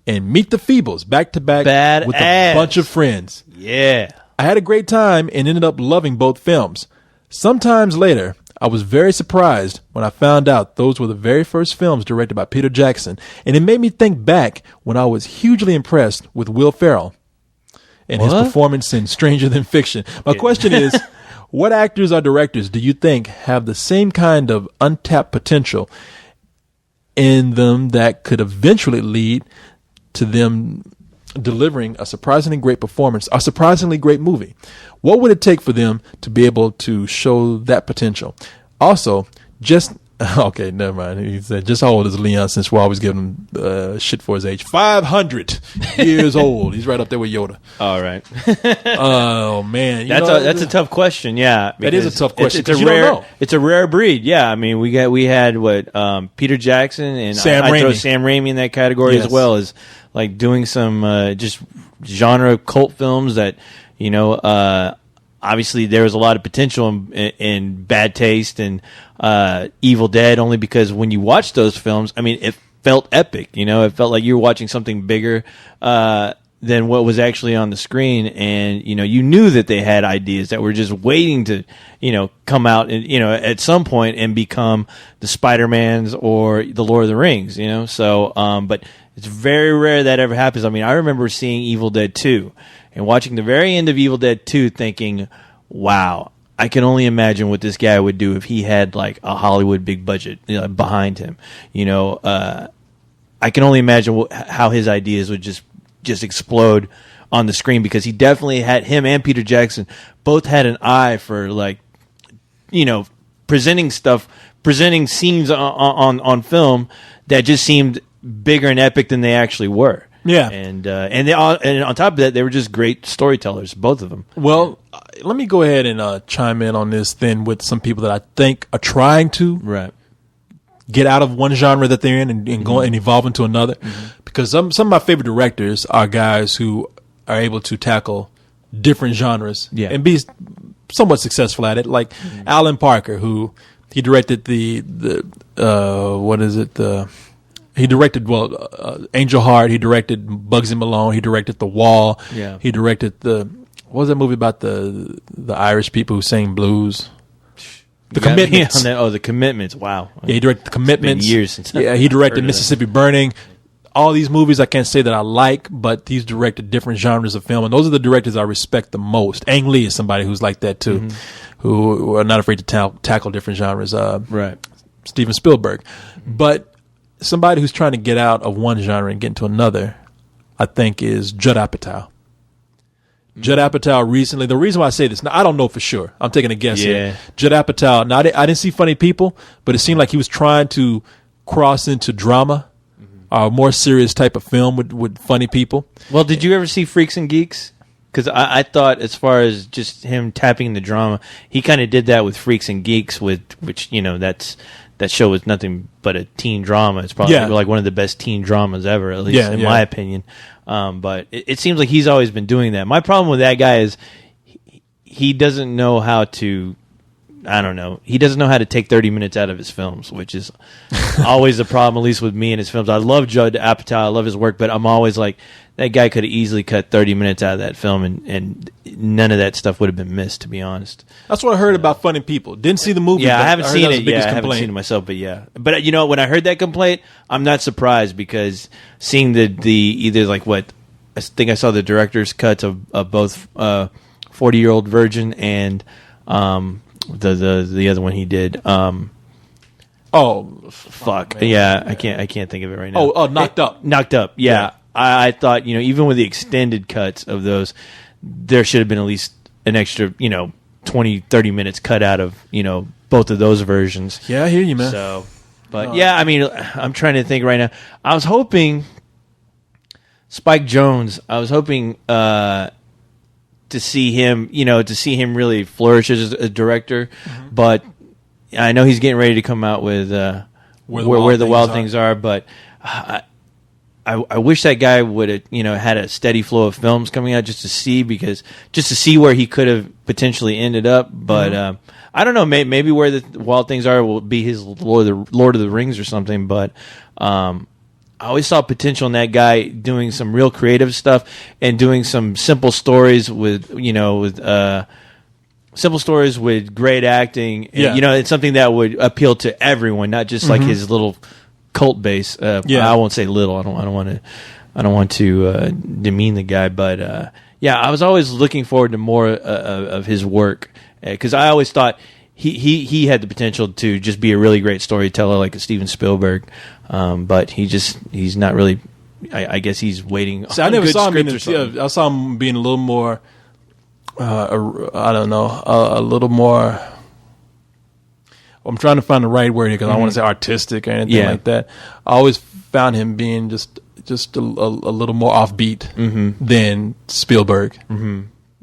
and Meet the Feebles back to back with a bunch of friends. Yeah. I had a great time and ended up loving both films. Sometimes later, I was very surprised when I found out those were the very first films directed by Peter Jackson, and it made me think back when I was hugely impressed with Will Ferrell and his performance in Stranger Than Fiction. My question is, what actors or directors do you think have the same kind of untapped potential in them that could eventually lead to them delivering a surprisingly great performance, a surprisingly great movie? What would it take for them to be able to show that potential? Also, just Okay, never mind. He said, just how old is Leon since we're always giving him shit for his age? 500 years old. He's right up there with Yoda. All right. Oh, man. That's a tough question, yeah. That is a tough question. It's a rare breed, yeah. I mean, we had Peter Jackson and I throw Sam Raimi in that category as well, as like doing some just genre cult films that, obviously there was a lot of potential in Bad Taste and Evil Dead, only because when you watch those films, I mean, it felt epic. It felt like you were watching something bigger than what was actually on the screen, and you knew that they had ideas that were just waiting to come out and at some point and become the Spider-Mans or the Lord of the Rings. So but it's very rare that ever happens. I mean, I remember seeing Evil Dead 2 and watching the very end of Evil Dead 2 thinking, wow, I can only imagine what this guy would do if he had like a Hollywood big budget behind him. I can only imagine how his ideas would just explode on the screen, because he definitely had, him and Peter Jackson both had an eye for presenting scenes on film that just seemed bigger and epic than they actually were. Yeah, and on top of that, they were just great storytellers, both of them. Well, let me go ahead and chime in on this then with some people that I think are trying to get out of one genre that they're in and go and evolve into another. Because some of my favorite directors are guys who are able to tackle different genres and be somewhat successful at it. Like Alan Parker, who he directed he directed Angel Heart. He directed Bugsy Malone. He directed The Wall. Yeah. He directed what was that movie about the Irish people who sang blues? The Commitments. The Commitments. Wow. Yeah, he directed The Commitments. It's been years since. Yeah, he directed Mississippi Burning. All these movies I can't say that I like, but he's directed different genres of film, and those are the directors I respect the most. Ang Lee is somebody who's like that too, who are not afraid to tackle different genres. Steven Spielberg, but somebody who's trying to get out of one genre and get into another, I think, is Judd Apatow. Judd Apatow recently, the reason why I say this, now I don't know for sure, I'm taking a guess here. Judd Apatow, now I didn't see Funny People, but it seemed like he was trying to cross into drama, a more serious type of film with Funny People. Well, did you ever see Freaks and Geeks? Because I thought, as far as just him tapping the drama, he kind of did that with Freaks and Geeks, which that show was nothing but a teen drama. It's probably like one of the best teen dramas ever, at least in my opinion. But it seems like he's always been doing that. My problem with that guy is he doesn't know how to, I don't know, he doesn't know how to take 30 minutes out of his films, which is always a problem, at least with me and his films. I love Judd Apatow. I love his work, but I'm always like, that guy could have easily cut 30 minutes out of that film, and none of that stuff would have been missed, to be honest. That's what I heard about Funny People. Didn't see the movie. Yeah, I haven't seen it. I haven't seen it myself, but yeah. But when I heard that complaint, I'm not surprised, because seeing the either like what I think I saw the director's cuts of both 40-Year-Old Virgin and the other one he did. Fuck. Yeah, I can't think of it right now. Knocked Up. Knocked Up. Yeah. I thought, even with the extended cuts of those, there should have been at least an extra, 20, 30 minutes cut out of, both of those versions. Yeah, I hear you, man. So, but yeah, I mean, I'm trying to think right now. I was hoping Spike Jonze, to see him, really flourish as a director, but I know he's getting ready to come out with Where the Wild Things Are, but I wish that guy would have, had a steady flow of films coming out just to see where he could have potentially ended up. But I don't know, maybe Where the Wild Things Are will be his Lord of the Rings or something. But I always saw potential in that guy doing some real creative stuff and doing some simple stories with simple stories with great acting. And, it's something that would appeal to everyone, not just like his little cult base. I won't say little. I don't want to demean the guy, but I was always looking forward to more of his work, because I always thought he had the potential to just be a really great storyteller like a Steven Spielberg, but he's not really. I guess he's waiting. See, I never saw him. I saw him being a little more. I don't know, a little more. I'm trying to find the right word here because I don't want to say artistic or anything like that. I always found him being just a little more offbeat than Spielberg.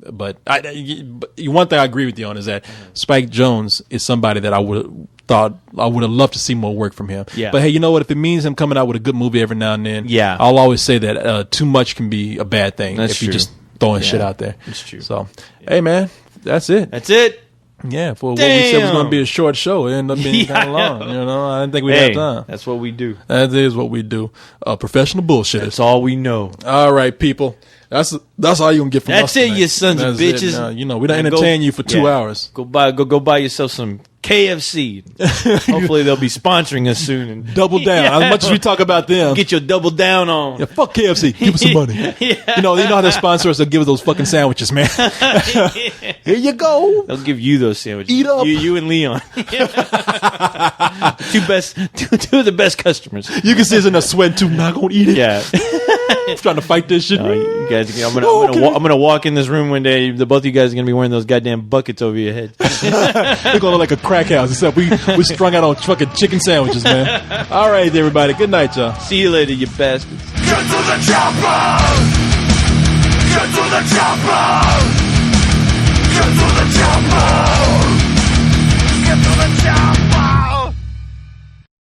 But one thing I agree with you on is that Spike Jonze is somebody that I would have loved to see more work from him. Yeah. But hey, you know what? If it means him coming out with a good movie every now and then, I'll always say that too much can be a bad thing if you're just throwing shit out there. That's true. So, hey man, that's it. That's it. Yeah, for what we said was going to be a short show, it ended up being kind of long. You know, I didn't think we'd have time. That's what we do. That is what we do. Professional bullshit. That's all we know. All right, people. That's all you gonna get from us. That's it, tonight. you sons of bitches. You know, we don't entertain you for 2 hours. Go buy yourself some KFC. Hopefully they'll be sponsoring us soon. And double down. As much as we talk about them, get your double down on. Yeah, fuck KFC. Give us some money. You know how they sponsor us. They'll give us those fucking sandwiches, man. Here you go. They'll give you those sandwiches. Eat up. You and Leon. Two of the best customers. You can see us in a sweat too. Not gonna eat it. Yeah. Trying to fight this shit. You guys, I'm gonna walk in this room one day. The both of you guys are gonna be wearing those goddamn buckets over your head. We're gonna look like a crack house, except we strung out on fucking chicken sandwiches, man. All right, everybody. Good night, y'all. See you later, you bastards. Get to the chopper!